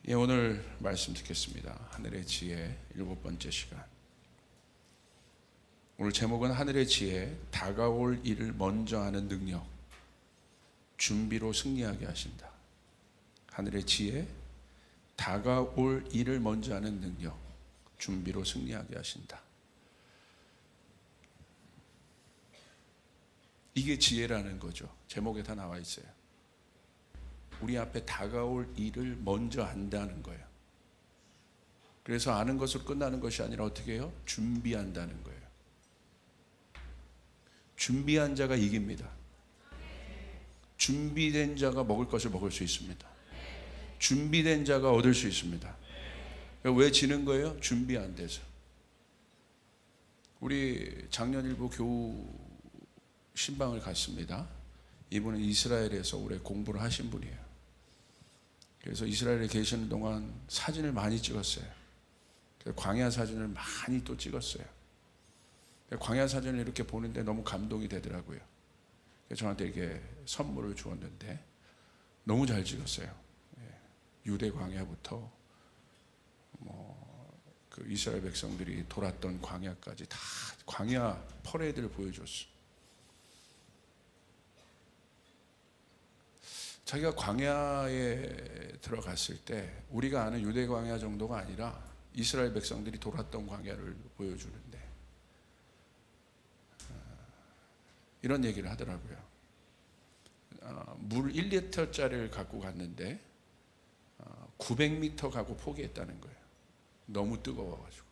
오늘 말씀 듣겠습니다. 하늘의 지혜 7번째 시간. 오늘 제목은 하늘의 지혜, 다가올 일을 먼저 하는 능력, 준비로 승리하게 하신다. 하늘의 지혜, 다가올 일을 먼저 하는 능력, 준비로 승리하게 하신다. 이게 지혜라는 거죠. 제목에 다 나와 있어요. 우리 앞에 다가올 일을 먼저 안다는 거예요. 그래서 아는 것으로 끝나는 것이 아니라 어떻게 해요? 준비한다는 거예요. 준비한 자가 이깁니다. 준비된 자가 먹을 것을 먹을 수 있습니다. 준비된 자가 얻을 수 있습니다. 왜 지는 거예요? 준비 안 돼서. 우리 작년 일부 교우 신방을 갔습니다. 이분은 이스라엘에서 오래 공부를 하신 분이에요. 그래서 이스라엘에 계시는 동안 사진을 많이 찍었어요. 광야 사진을 많이 또 찍었어요. 광야 사진을 이렇게 보는데 너무 감동이 되더라고요. 그래서 저한테 이렇게 선물을 주었는데 너무 잘 찍었어요. 유대 광야부터 그 이스라엘 백성들이 돌았던 광야까지 다 광야 퍼레이드를 보여줬어요. 자기가 광야에 들어갔을 때 우리가 아는 유대 광야 정도가 아니라 이스라엘 백성들이 돌았던 광야를 보여주는데 이런 얘기를 하더라고요. 물 1리터짜리를 갖고 갔는데 900m 가고 포기했다는 거예요. 너무 뜨거워가지고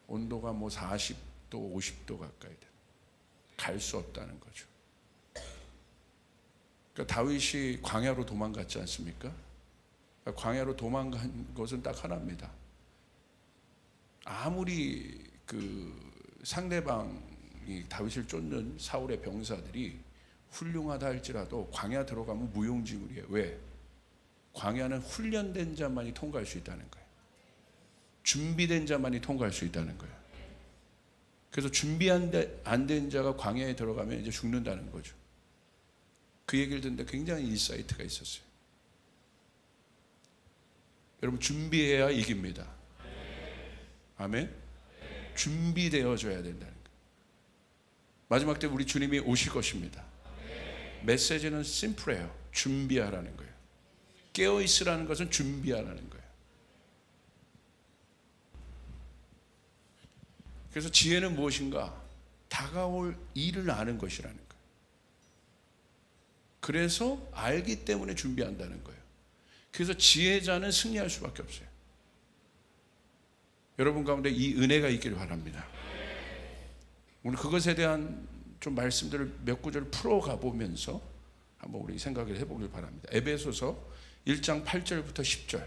온도가 40도 50도 가까이 돼. 갈 수 없다는 거죠. 그러니까 다윗이 광야로 도망갔지 않습니까? 그러니까 광야로 도망간 것은 딱 하나입니다. 아무리 그 상대방이 다윗을 쫓는 사울의 병사들이 훌륭하다 할지라도 광야 들어가면 무용지물이에요. 왜? 광야는 훈련된 자만이 통과할 수 있다는 거예요. 준비된 자만이 통과할 수 있다는 거예요. 그래서 준비 안 된 자가 광야에 들어가면 이제 죽는다는 거죠. 그 얘기를 듣는데 굉장히 인사이트가 있었어요. 여러분 준비해야 이깁니다. 아멘. 준비되어져야 된다는 거예요. 마지막 때 우리 주님이 오실 것입니다. 메시지는 심플해요. 준비하라는 거예요. 깨어있으라는 것은 준비하라는 거예요. 그래서 지혜는 무엇인가? 다가올 일을 아는 것이라는 거예요. 그래서 알기 때문에 준비한다는 거예요. 그래서 지혜자는 승리할 수밖에 없어요. 여러분 가운데 이 은혜가 있기를 바랍니다. 오늘 그것에 대한 좀 말씀들을 몇 구절을 풀어가 보면서 한번 우리 생각을 해보길 바랍니다. 에베소서 1장 8절부터 10절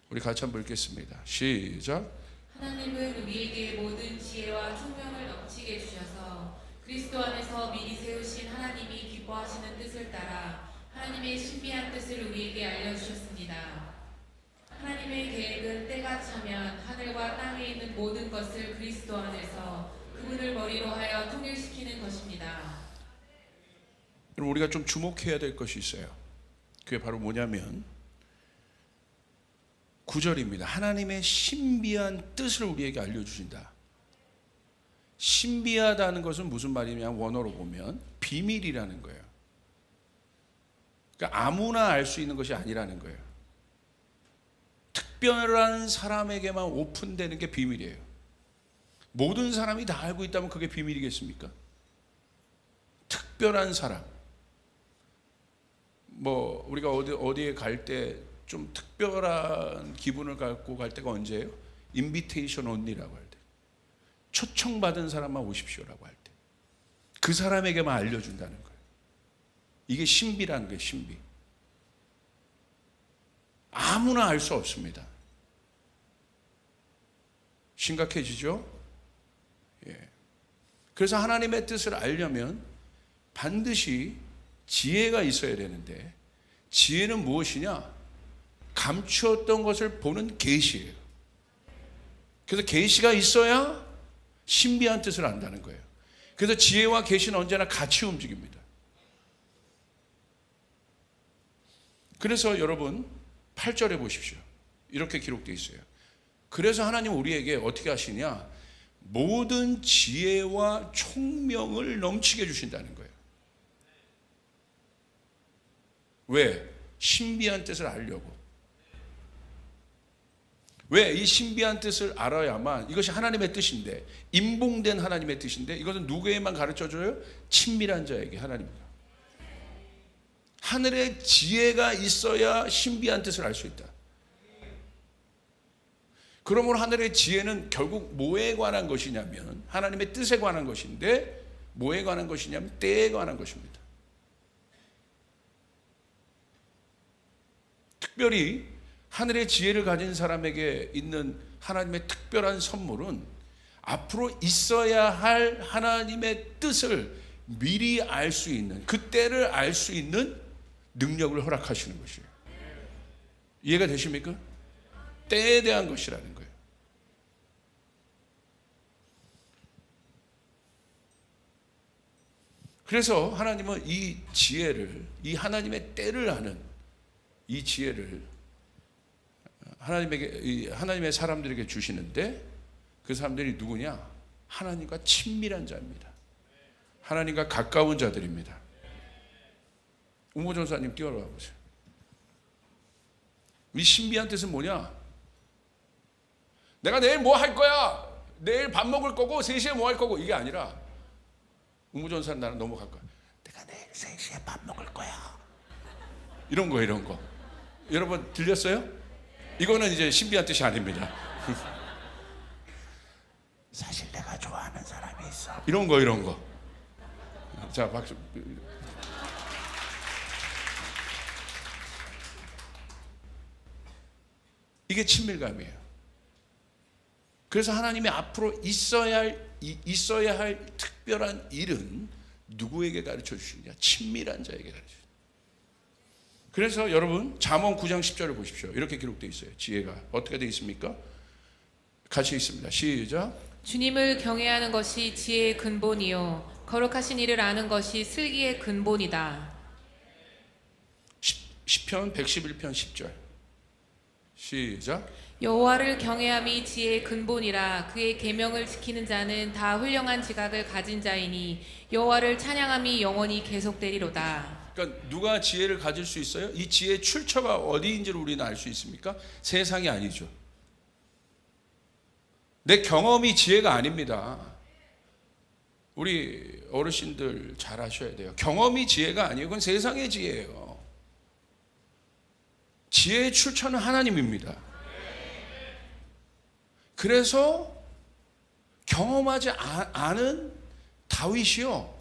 우리 같이 한번 읽겠습니다. 시작. 하나님은 우리에게 모든 지혜와 총명을 넘치게 주셔서 그리스도 안에서 미리 세우신 하나님이 기뻐하시는 뜻을 따라 하나님의 신비한 뜻을 우리에게 알려주셨습니다. 하나님의 계획은 때가 차면 하늘과 땅에 있는 모든 것을 그리스도 안에서 그분을 머리로 하여 통일시키는 것입니다. 여러분 우리가 좀 주목해야 될 것이 있어요. 그게 바로 뭐냐면 9절입니다. 하나님의 신비한 뜻을 우리에게 알려주신다. 신비하다는 것은 무슨 말이냐? 원어로 보면 비밀이라는 거예요. 그러니까 아무나 알 수 있는 것이 아니라는 거예요. 특별한 사람에게만 오픈되는 게 비밀이에요. 모든 사람이 다 알고 있다면 그게 비밀이겠습니까? 특별한 사람. 우리가 어디에 갈 때 좀 특별한 기분을 갖고 갈 때가 언제예요? 인비테이션 온리라고 할 때. 초청받은 사람만 오십시오라고 할 때. 그 사람에게만 알려준다는 거예요. 이게 신비라는 거예요. 신비. 아무나 알 수 없습니다. 심각해지죠? 예. 그래서 하나님의 뜻을 알려면 반드시 지혜가 있어야 되는데 지혜는 무엇이냐? 감추었던 것을 보는 계시예요. 그래서 계시가 있어야 신비한 뜻을 안다는 거예요. 그래서 지혜와 계시는 언제나 같이 움직입니다. 그래서 여러분 8절에 보십시오. 이렇게 기록되어 있어요. 그래서 하나님 우리에게 어떻게 하시냐? 모든 지혜와 총명을 넘치게 주신다는 거예요. 왜? 신비한 뜻을 알려고. 왜? 이 신비한 뜻을 알아야만, 이것이 하나님의 뜻인데, 인봉된 하나님의 뜻인데, 이것은 누구에게만 가르쳐줘요? 친밀한 자에게, 하나님입니다. 하늘의 지혜가 있어야 신비한 뜻을 알 수 있다. 그러므로 하늘의 지혜는 결국 뭐에 관한 것이냐면, 하나님의 뜻에 관한 것인데, 뭐에 관한 것이냐면 때에 관한 것입니다. 특별히 하늘의 지혜를 가진 사람에게 있는 하나님의 특별한 선물은 앞으로 있어야 할 하나님의 뜻을 미리 알 수 있는, 그 때를 알 수 있는 능력을 허락하시는 것이에요. 이해가 되십니까? 때에 대한 것이라는 거예요. 그래서 하나님은 이 지혜를, 이 하나님의 때를 아는 이 지혜를 하나님의 사람들에게 주시는데, 그 사람들이 누구냐? 하나님과 친밀한 자입니다. 하나님과 가까운 자들입니다. 우모 전사님 뛰어와 보세요. 이 신비한 뜻은 뭐냐? 내가 내일 뭐 할 거야? 내일 밥 먹을 거고 3시에 뭐 할 거고, 이게 아니라, 우모 전사는 나는 너무 가까워. 내가 내일 3시에 밥 먹을 거야. 이런 거, 이런 거. 여러분 들렸어요? 이거는 이제 신비한 뜻이 아닙니다. 사실 내가 좋아하는 사람이 있어. 이런 거, 이런 거. 자, 박수. 이게 친밀감이에요. 그래서 하나님이 앞으로 있어야 할 특별한 일은 누구에게 가르쳐 주시느냐? 친밀한 자에게 가르쳐 주시느냐. 그래서 여러분 잠언 9장 10절을 보십시오. 이렇게 기록되어 있어요. 지혜가 어떻게 되어 있습니까? 같이 읽습니다. 시작. 주님을 경외하는 것이 지혜의 근본이요 거룩하신 이를 아는 것이 슬기의 근본이다. 시편 111편 10절. 시작. 여호와를 경외함이 지혜의 근본이라. 그의 계명을 지키는 자는 다 훌륭한 지각을 가진 자이니 여호와를 찬양함이 영원히 계속되리로다. 그러니까 누가 지혜를 가질 수 있어요? 이 지혜의 출처가 어디인지를 우리는 알 수 있습니까? 세상이 아니죠. 내 경험이 지혜가 아닙니다. 우리 어르신들 잘 아셔야 돼요. 경험이 지혜가 아니에요. 그건 세상의 지혜예요. 지혜의 출처는 하나님입니다. 그래서 경험하지 않은 다윗이요,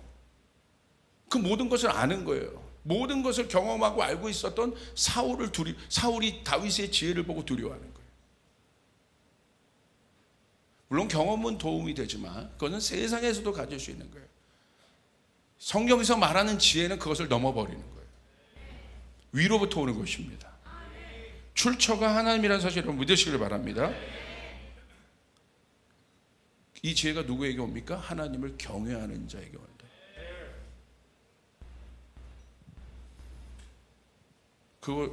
그 모든 것을 아는 거예요. 모든 것을 경험하고 알고 있었던 사울이 다윗의 지혜를 보고 두려워하는 거예요. 물론 경험은 도움이 되지만 그것은 세상에서도 가질 수 있는 거예요. 성경에서 말하는 지혜는 그것을 넘어버리는 거예요. 위로부터 오는 것입니다. 출처가 하나님이라는 사실을 믿으시길 바랍니다. 이 지혜가 누구에게 옵니까? 하나님을 경외하는 자에게 옵니다.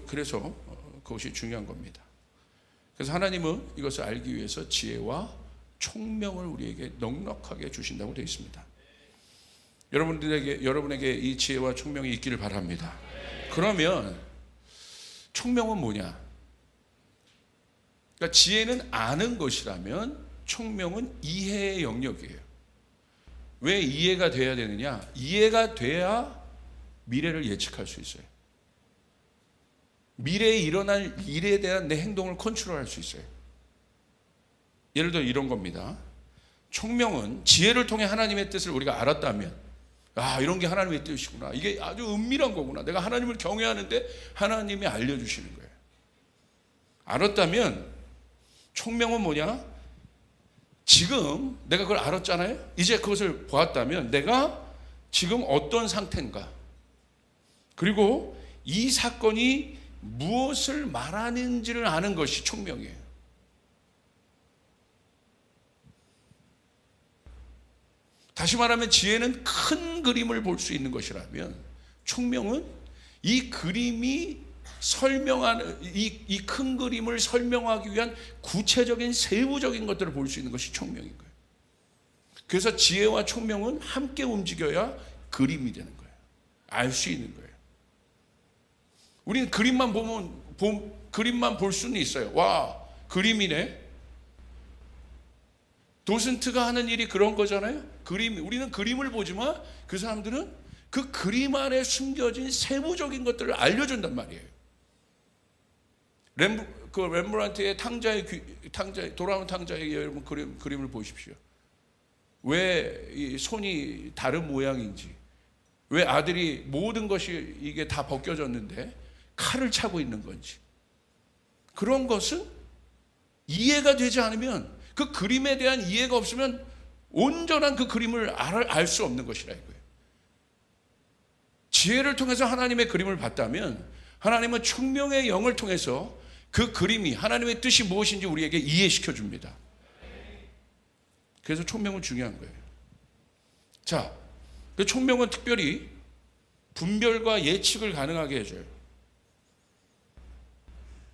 그래서 그것이 중요한 겁니다. 그래서 하나님은 이것을 알기 위해서 지혜와 총명을 우리에게 넉넉하게 주신다고 되어 있습니다. 여러분에게 이 지혜와 총명이 있기를 바랍니다. 그러면 총명은 뭐냐? 그러니까 지혜는 아는 것이라면 총명은 이해의 영역이에요. 왜 이해가 돼야 되느냐? 이해가 돼야 미래를 예측할 수 있어요. 미래에 일어날 일에 대한 내 행동을 컨트롤할 수 있어요. 예를 들어 이런 겁니다. 총명은 지혜를 통해 하나님의 뜻을 우리가 알았다면, 이런 게 하나님의 뜻이구나, 이게 아주 은밀한 거구나, 내가 하나님을 경외하는데 하나님이 알려주시는 거예요. 알았다면 총명은 뭐냐? 지금 내가 그걸 알았잖아요. 이제 그것을 보았다면 내가 지금 어떤 상태인가, 그리고 이 사건이 무엇을 말하는지를 아는 것이 총명이에요. 다시 말하면 지혜는 큰 그림을 볼 수 있는 것이라면, 총명은 이 그림이 설명하는 이 큰 그림을 설명하기 위한 구체적인 세부적인 것들을 볼 수 있는 것이 총명인 거예요. 그래서 지혜와 총명은 함께 움직여야 그림이 되는 거예요. 알 수 있는 거예요. 우리는 그림만 그림만 볼 수는 있어요. 와, 그림이네. 도슨트가 하는 일이 그런 거잖아요. 우리는 그림을 보지만 그 사람들은 그 그림 안에 숨겨진 세부적인 것들을 알려준단 말이에요. 렘브란트의 돌아오는 탕자의 여러분 그림을 보십시오. 왜 이 손이 다른 모양인지, 왜 아들이 모든 것이 이게 다 벗겨졌는데 칼을 차고 있는 건지, 그런 것은 이해가 되지 않으면, 그 그림에 대한 이해가 없으면 온전한 그 그림을 알 수 없는 것이라 이거예요. 지혜를 통해서 하나님의 그림을 봤다면 하나님은 총명의 영을 통해서 그 그림이 하나님의 뜻이 무엇인지 우리에게 이해시켜 줍니다. 그래서 총명은 중요한 거예요. 자, 그 총명은 특별히 분별과 예측을 가능하게 해줘요.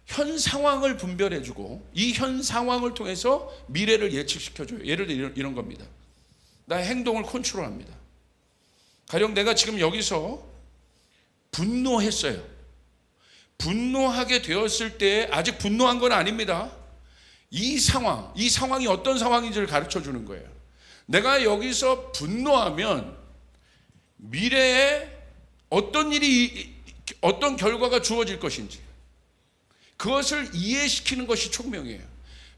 현 상황을 분별해주고 이 현 상황을 통해서 미래를 예측시켜줘요. 예를 들어 이런 겁니다. 나의 행동을 컨트롤합니다. 가령 내가 지금 여기서 분노했어요. 분노하게 되었을 때 아직 분노한 건 아닙니다. 이 상황이 어떤 상황인지를 가르쳐 주는 거예요. 내가 여기서 분노하면 미래에 어떤 결과가 주어질 것인지 그것을 이해시키는 것이 총명이에요.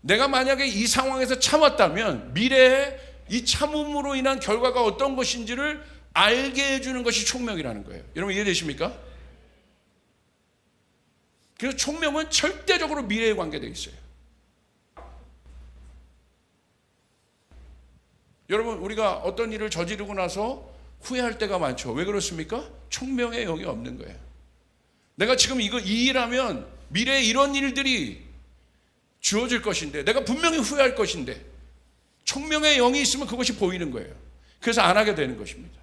내가 만약에 이 상황에서 참았다면 미래에 이 참음으로 인한 결과가 어떤 것인지를 알게 해주는 것이 총명이라는 거예요. 여러분 이해되십니까? 그래서 총명은 절대적으로 미래에 관계되어 있어요. 여러분, 우리가 어떤 일을 저지르고 나서 후회할 때가 많죠. 왜 그렇습니까? 총명의 영이 없는 거예요. 내가 지금 이 일하면 미래에 이런 일들이 주어질 것인데, 내가 분명히 후회할 것인데, 총명의 영이 있으면 그것이 보이는 거예요. 그래서 안 하게 되는 것입니다.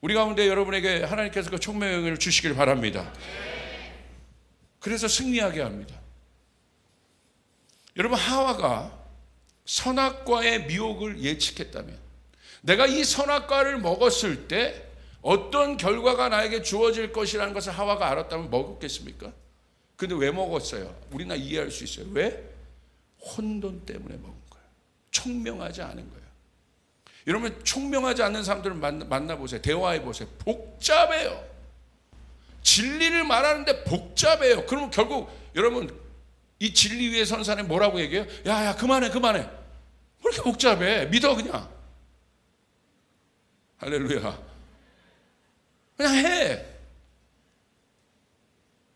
우리 가운데 여러분에게 하나님께서 그 총명의 영을 주시길 바랍니다. 그래서 승리하게 합니다. 여러분, 하와가 선악과의 미혹을 예측했다면, 내가 이 선악과를 먹었을 때 어떤 결과가 나에게 주어질 것이라는 것을 하와가 알았다면 먹었겠습니까? 근데 왜 먹었어요? 우리나 이해할 수 있어요. 왜? 혼돈 때문에 먹은 거예요. 총명하지 않은 거예요. 여러분, 총명하지 않는 사람들을 만나보세요. 대화해보세요. 복잡해요. 진리를 말하는데 복잡해요. 그러면 결국 여러분, 이 진리 위에 선 사람이 뭐라고 얘기해요? 야 그만해. 왜 이렇게 복잡해? 믿어 그냥. 할렐루야. 그냥 해.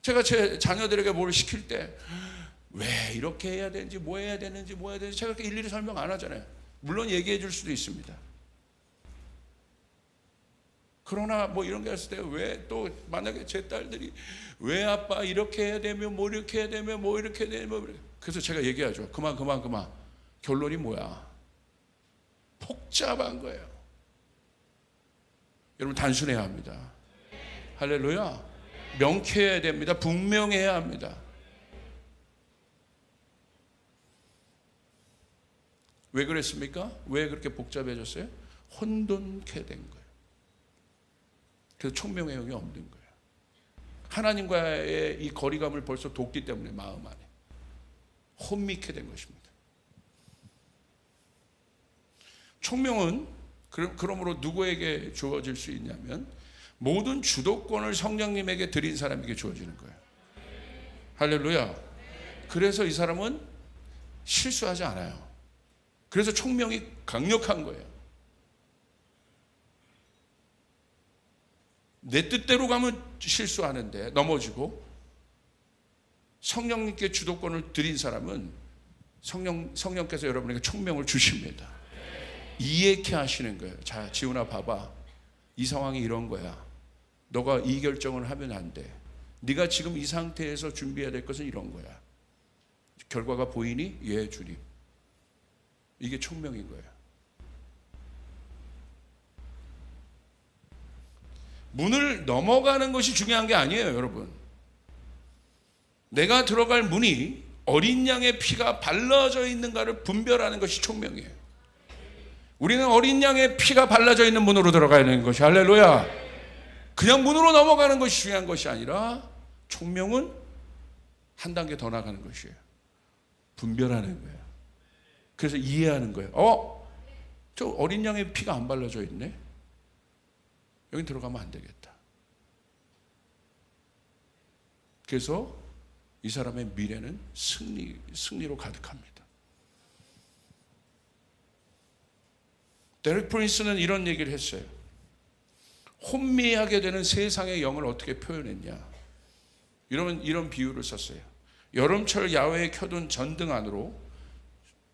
제가 제 자녀들에게 뭘 시킬 때 왜 이렇게 해야 되는지 뭐 해야 되는지 제가 그렇게 일일이 설명 안 하잖아요. 물론 얘기해 줄 수도 있습니다. 그러나 뭐 이런 게 있을 때 왜 또 만약에 제 딸들이 왜 아빠 이렇게 해야 되면 뭐 이렇게 해야 되면 뭐 이렇게 해야 되면, 그래서 제가 얘기하죠. 그만. 결론이 뭐야? 복잡한 거예요. 여러분, 단순해야 합니다. 할렐루야. 명쾌해야 됩니다. 분명해야 합니다. 왜 그랬습니까? 왜 그렇게 복잡해졌어요? 혼돈케 된 거예요. 그래서 총명의 영이 없는 거예요. 하나님과의 이 거리감을 벌써 뒀기 때문에 마음 안에 혼미케 된 것입니다. 총명은 그러므로 누구에게 주어질 수 있냐면 모든 주도권을 성령님에게 드린 사람에게 주어지는 거예요. 할렐루야. 그래서 이 사람은 실수하지 않아요. 그래서 총명이 강력한 거예요. 내 뜻대로 가면 실수하는데 넘어지고, 성령님께 주도권을 드린 사람은 성령께서 여러분에게 총명을 주십니다. 이해케 하시는 거예요. 자, 지훈아 봐봐. 이 상황이 이런 거야. 너가 이 결정을 하면 안 돼. 네가 지금 이 상태에서 준비해야 될 것은 이런 거야. 결과가 보이니? 예, 주님. 이게 총명인 거예요. 문을 넘어가는 것이 중요한 게 아니에요, 여러분. 내가 들어갈 문이 어린 양의 피가 발라져 있는가를 분별하는 것이 총명이에요. 우리는 어린 양의 피가 발라져 있는 문으로 들어가야 되는 것이, 할렐루야. 그냥 문으로 넘어가는 것이 중요한 것이 아니라 총명은 한 단계 더 나가는 것이에요. 분별하는 거예요. 그래서 이해하는 거예요. 저 어린 양의 피가 안 발라져 있네. 여기 들어가면 안 되겠다. 그래서 이 사람의 미래는 승리로 가득합니다. 데렉 프린스는 이런 얘기를 했어요. 혼미하게 되는 세상의 영을 어떻게 표현했냐. 이런 비유를 썼어요. 여름철 야외에 켜둔 전등 안으로,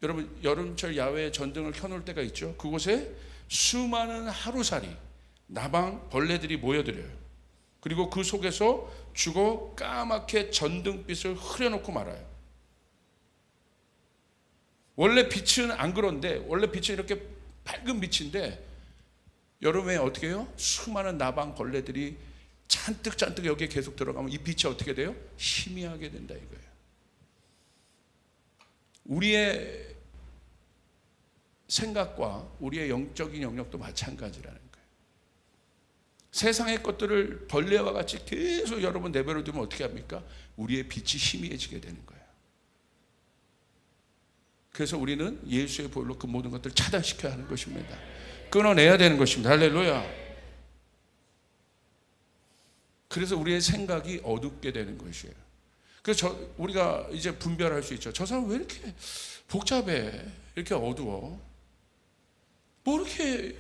여러분 여름철 야외에 전등을 켜놓을 때가 있죠. 그곳에 수많은 하루살이 나방 벌레들이 모여들어요. 그리고 그 속에서 죽어 까맣게 전등빛을 흐려놓고 말아요. 원래 빛은 안 그런데, 원래 빛은 이렇게 밝은 빛인데 여름에 어떻게 해요? 수많은 나방 벌레들이 잔뜩 여기에 계속 들어가면 이 빛이 어떻게 돼요? 희미하게 된다 이거예요. 우리의 생각과 우리의 영적인 영역도 마찬가지라는 거예요. 세상의 것들을 벌레와 같이 계속 여러분 내버려 두면 어떻게 합니까? 우리의 빛이 희미해지게 되는 거예요. 그래서 우리는 예수의 보혈로 그 모든 것들을 차단시켜야 하는 것입니다. 끊어내야 되는 것입니다. 할렐루야. 그래서 우리의 생각이 어둡게 되는 것이에요. 그래서 우리가 이제 분별할 수 있죠. 저 사람 왜 이렇게 복잡해? 이렇게 어두워? 뭐 이렇게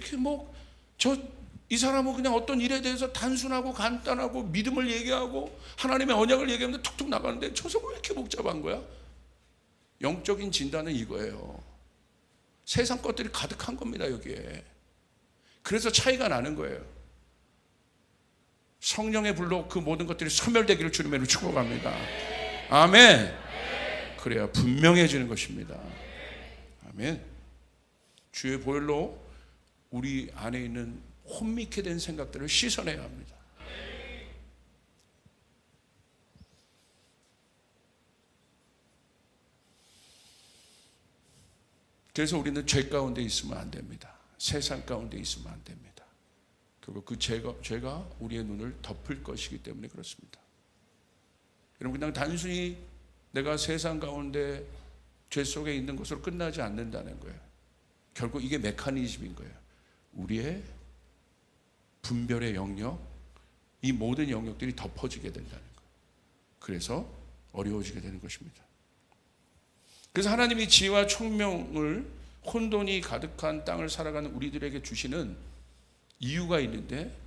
이 사람은 그냥 어떤 일에 대해서 단순하고 간단하고 믿음을 얘기하고 하나님의 언약을 얘기하는데 툭툭 나가는데 저 사람 왜 이렇게 복잡한 거야? 영적인 진단은 이거예요. 세상 것들이 가득한 겁니다, 여기에. 그래서 차이가 나는 거예요. 성령의 불로 그 모든 것들이 소멸되기를 주님으로 축복합니다. 아멘. 그래야 분명해지는 것입니다. 아멘. 주의 보혈로 우리 안에 있는 혼미케 된 생각들을 씻어내야 합니다. 그래서 우리는 죄 가운데 있으면 안 됩니다. 세상 가운데 있으면 안 됩니다. 그리고 그 죄가 우리의 눈을 덮을 것이기 때문에 그렇습니다. 여러분, 그냥 단순히 내가 세상 가운데 죄 속에 있는 것으로 끝나지 않는다는 거예요. 결국 이게 메커니즘인 거예요. 우리의 분별의 영역, 이 모든 영역들이 덮어지게 된다는 거예요. 그래서 어려워지게 되는 것입니다. 그래서 하나님이 지혜와 총명을 혼돈이 가득한 땅을 살아가는 우리들에게 주시는 이유가 있는데,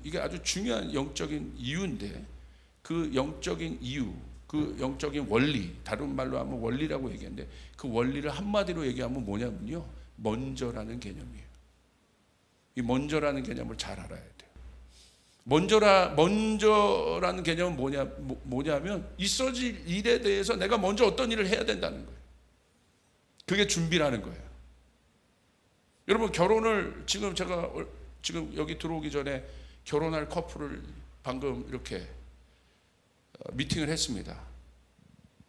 이게 아주 중요한 영적인 이유인데, 그 영적인 이유, 그 영적인 원리, 다른 말로 하면 원리라고 얘기하는데, 그 원리를 한마디로 얘기하면 뭐냐면요, 먼저라는 개념이에요. 이 먼저라는 개념을 잘 알아야 돼요. 먼저라는 개념은 뭐냐면 있어질 일에 대해서 내가 먼저 어떤 일을 해야 된다는 거예요. 그게 준비라는 거예요. 여러분, 결혼을 제가 여기 들어오기 전에 결혼할 커플을 방금 이렇게 미팅을 했습니다.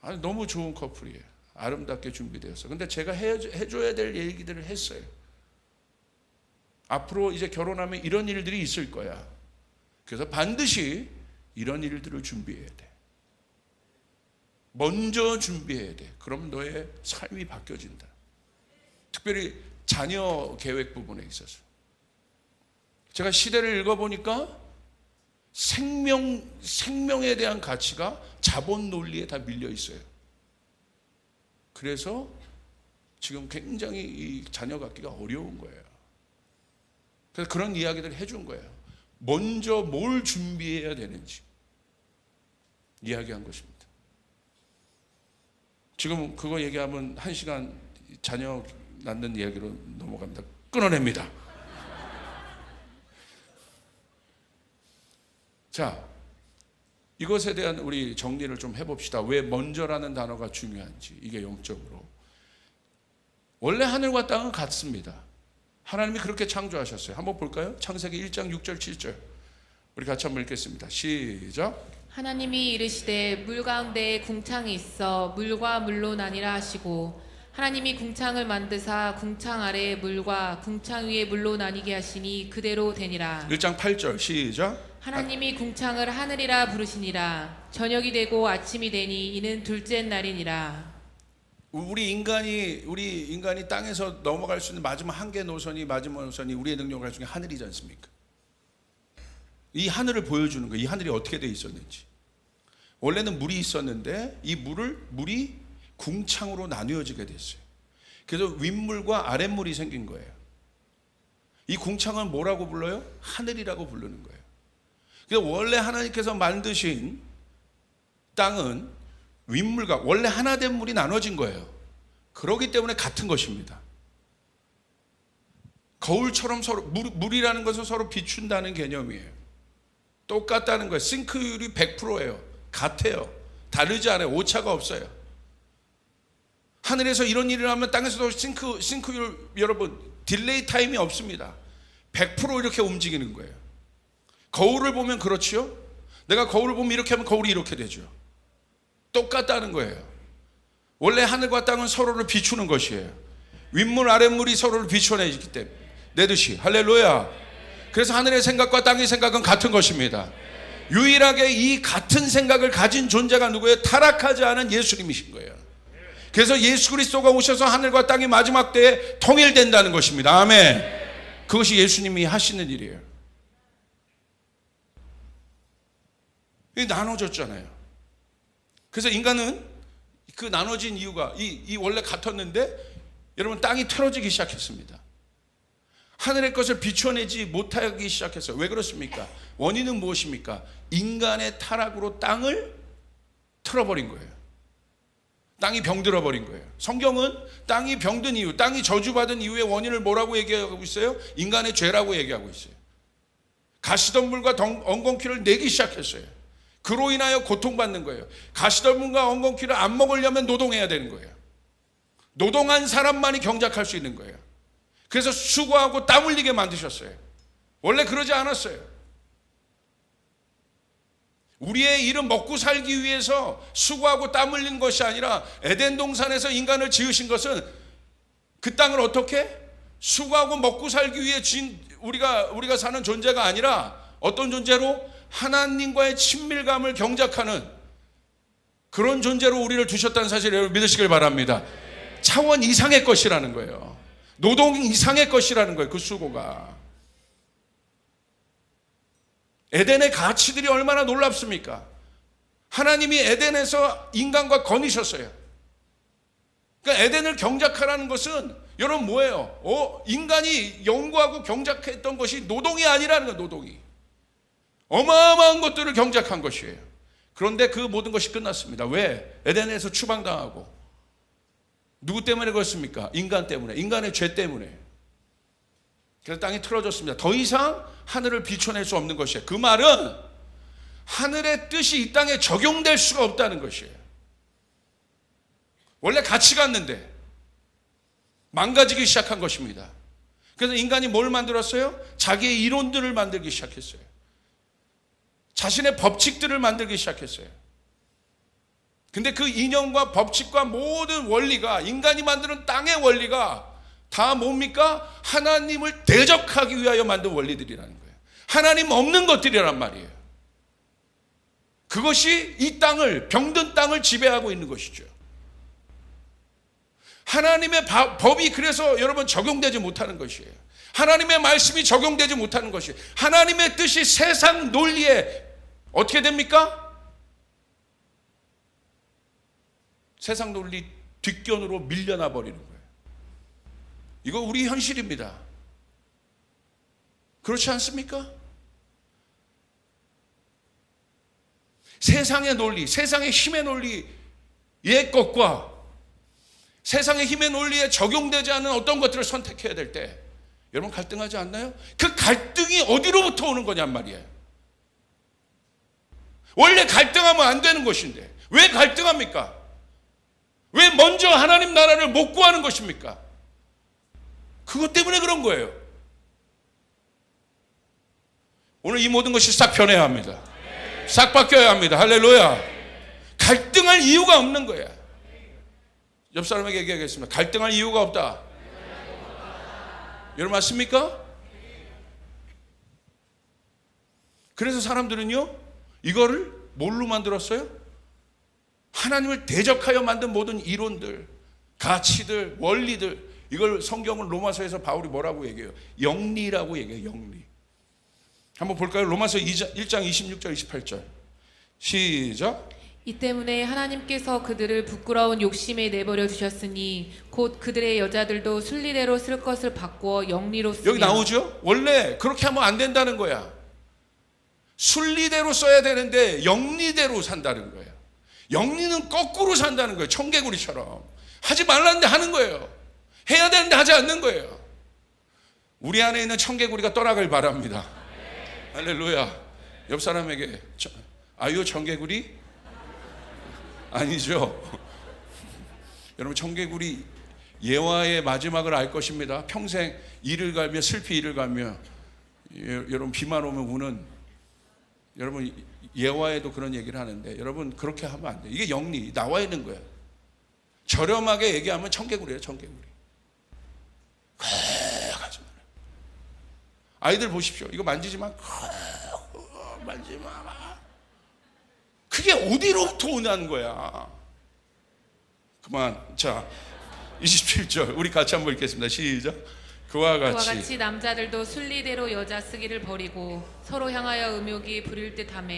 아니, 너무 좋은 커플이에요. 아름답게 준비되었어요. 근데 제가 해줘야 될 얘기들을 했어요. 앞으로 이제 결혼하면 이런 일들이 있을 거야. 그래서 반드시 이런 일들을 준비해야 돼. 먼저 준비해야 돼. 그럼 너의 삶이 바뀌어진다. 특별히 자녀 계획 부분에 있어서 제가 시대를 읽어보니까 생명에 대한 가치가 자본 논리에 다 밀려 있어요. 그래서 지금 굉장히 이 자녀 갖기가 어려운 거예요. 그래서 그런 이야기들을 해준 거예요. 먼저 뭘 준비해야 되는지 이야기한 것입니다. 지금 그거 얘기하면 1시간 자녀 낳는 이야기로 넘어갑니다. 끊어냅니다. 자, 이것에 대한 우리 정리를 좀 해봅시다. 왜 먼저라는 단어가 중요한지, 이게 영적으로. 원래 하늘과 땅은 같습니다. 하나님이 그렇게 창조하셨어요. 한번 볼까요? 창세기 1장 6절 7절. 우리 같이 한번 읽겠습니다. 시작. 하나님이 이르시되 물 가운데에 궁창이 있어 물과 물로 나뉘라 하시고 하나님이 궁창을 만드사 궁창 아래에 물과 궁창 위에 물로 나뉘게 하시니 그대로 되니라. 1장 8절 시작. 하나님이 궁창을 하늘이라 부르시니라. 저녁이 되고 아침이 되니 이는 둘째 날이니라. 우리 인간이 땅에서 넘어갈 수 있는 마지막 한계 노선이 우리의 능력을 할 수 있는 하늘이지 않습니까? 이 하늘을 보여주는 거예요. 이 하늘이 어떻게 돼 있었는지. 원래는 물이 있었는데 이 물이 궁창으로 나뉘어지게 됐어요. 그래서 윗물과 아랫물이 생긴 거예요. 이 궁창은 뭐라고 불러요? 하늘이라고 부르는 거예요. 그래서 원래 하나님께서 만드신 땅은 윗물과 원래 하나 된 물이 나눠진 거예요. 그렇기 때문에 같은 것입니다. 거울처럼 서로 물이라는 것은 서로 비춘다는 개념이에요. 똑같다는 거예요. 싱크율이 100%예요. 같아요. 다르지 않아요. 오차가 없어요. 하늘에서 이런 일을 하면 땅에서도 싱크율 여러분 딜레이 타임이 없습니다. 100% 이렇게 움직이는 거예요. 거울을 보면 그렇지요. 내가 거울을 보면 이렇게 하면 거울이 이렇게 되죠. 똑같다는 거예요. 원래 하늘과 땅은 서로를 비추는 것이에요. 윗물 아랫물이 서로를 비춰내기 때문에 내듯이 할렐루야. 그래서 하늘의 생각과 땅의 생각은 같은 것입니다. 유일하게 이 같은 생각을 가진 존재가 누구예요? 타락하지 않은 예수님이신 거예요. 그래서 예수 그리스도가 오셔서 하늘과 땅이 마지막 때에 통일된다는 것입니다. 아멘. 그것이 예수님이 하시는 일이에요. 이 나눠졌잖아요. 그래서 인간은 그 나눠진 이유가 이 원래 같았는데 여러분 땅이 틀어지기 시작했습니다. 하늘의 것을 비춰내지 못하기 시작했어요. 왜 그렇습니까? 원인은 무엇입니까? 인간의 타락으로 땅을 틀어버린 거예요. 땅이 병들어 버린 거예요. 성경은 땅이 병든 이유, 땅이 저주받은 이유의 원인을 뭐라고 얘기하고 있어요? 인간의 죄라고 얘기하고 있어요. 가시덤불과 엉겅퀴를 내기 시작했어요. 그로 인하여 고통받는 거예요. 가시덤불과 엉겅퀴를 안 먹으려면 노동해야 되는 거예요. 노동한 사람만이 경작할 수 있는 거예요. 그래서 수고하고 땀 흘리게 만드셨어요. 원래 그러지 않았어요. 우리의 일은 먹고 살기 위해서 수고하고 땀 흘린 것이 아니라 에덴 동산에서 인간을 지으신 것은 그 땅을 어떻게? 수고하고 먹고 살기 위해 우리가 사는 존재가 아니라 어떤 존재로? 하나님과의 친밀감을 경작하는 그런 존재로 우리를 두셨다는 사실을 여러분 믿으시길 바랍니다. 차원 이상의 것이라는 거예요. 노동 이상의 것이라는 거예요. 그 수고가. 에덴의 가치들이 얼마나 놀랍습니까? 하나님이 에덴에서 인간과 거니셨어요. 그러니까 에덴을 경작하라는 것은 여러분 뭐예요? 인간이 연구하고 경작했던 것이 노동이 아니라는 거예요. 노동이. 어마어마한 것들을 경작한 것이에요. 그런데 그 모든 것이 끝났습니다. 왜? 에덴에서 추방당하고. 누구 때문에 그렇습니까? 인간 때문에. 인간의 죄 때문에. 그래서 땅이 틀어졌습니다. 더 이상 하늘을 비춰낼 수 없는 것이에요. 그 말은 하늘의 뜻이 이 땅에 적용될 수가 없다는 것이에요. 원래 같이 갔는데 망가지기 시작한 것입니다. 그래서 인간이 뭘 만들었어요? 자기의 이론들을 만들기 시작했어요. 자신의 법칙들을 만들기 시작했어요. 근데 그 이념과 법칙과 모든 원리가 인간이 만드는 땅의 원리가 다 뭡니까? 하나님을 대적하기 위하여 만든 원리들이라는 거예요. 하나님 없는 것들이란 말이에요. 그것이 이 땅을 병든 땅을 지배하고 있는 것이죠. 하나님의 법이 그래서 여러분 적용되지 못하는 것이에요. 하나님의 말씀이 적용되지 못하는 것이에요. 하나님의 뜻이 세상 논리에 어떻게 됩니까? 세상 논리 뒷견으로 밀려나 버리는 거예요. 이거 우리 현실입니다. 그렇지 않습니까? 세상의 논리, 세상의 힘의 논리의 것과 세상의 힘의 논리에 적용되지 않은 어떤 것들을 선택해야 될 때 여러분 갈등하지 않나요? 그 갈등이 어디로부터 오는 거냔 말이에요. 원래 갈등하면 안 되는 것인데 왜 갈등합니까? 왜 먼저 하나님 나라를 못 구하는 것입니까? 그것 때문에 그런 거예요. 오늘 이 모든 것이 싹 변해야 합니다. 싹 바뀌어야 합니다. 할렐루야. 갈등할 이유가 없는 거야. 옆 사람에게 얘기하겠습니다. 갈등할 이유가 없다. 여러분 맞습니까? 그래서 사람들은요, 이거를 뭘로 만들었어요? 하나님을 대적하여 만든 모든 이론들, 가치들, 원리들, 이걸 성경은 로마서에서 바울이 뭐라고 얘기해요? 영리라고 얘기해요. 영리. 한번 볼까요? 로마서 1장 26절 28절 시작. 이 때문에 하나님께서 그들을 부끄러운 욕심에 내버려 두셨으니 곧 그들의 여자들도 순리대로 쓸 것을 바꾸어 영리로 쓰며. 여기 나오죠? 원래 그렇게 하면 안 된다는 거야. 순리대로 써야 되는데 영리대로 산다는 거예요. 영리는 거꾸로 산다는 거예요. 청개구리처럼. 하지 말라는데 하는 거예요. 해야 되는데 하지 않는 거예요. 우리 안에 있는 청개구리가 떠나길 바랍니다. 할렐루야. 옆 사람에게 아유 청개구리? 아니죠. 여러분 청개구리 예화의 마지막을 알 것입니다. 평생 이를 갈며 슬피 이를 갈며 여러분 비만 오면 우는, 여러분 예화에도 그런 얘기를 하는데 여러분 그렇게 하면 안 돼요. 이게 영리 나와 있는 거예요. 저렴하게 얘기하면 청개구리예요. 청개구리. 아이들 보십시오. 이거 만지지 마. 만지지 마. 그게 어디로부터 오냐는 거야. 그만. 자 27절 우리 같이 한번 읽겠습니다. 시작. 그와 같이 남자들도 순리대로 여자 쓰기를 버리고 서로 향하여 음욕이 부릴 듯하며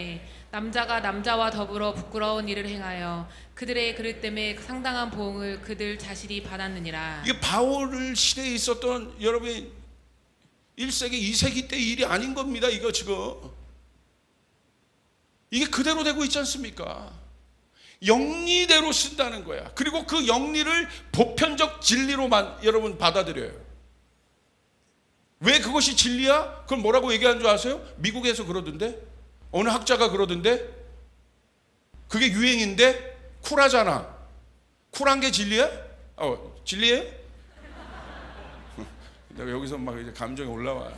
남자가 남자와 더불어 부끄러운 일을 행하여 그들의 그릇 때문에 상당한 보응을 그들 자신이 받았느니라. 이게 바울 시대에 있었던 여러분 1세기 2세기 때 일이 아닌 겁니다. 이거 지금 이게 그대로 되고 있지 않습니까? 영리대로 쓴다는 거야. 그리고 그 영리를 보편적 진리로만 여러분 받아들여요. 왜 그것이 진리야? 그걸 뭐라고 얘기하는 줄 아세요? 미국에서 그러던데, 어느 학자가 그러던데, 그게 유행인데 쿨하잖아. 쿨한 게 진리야? 진리예요? 내가 여기서 막 이제 감정이 올라와.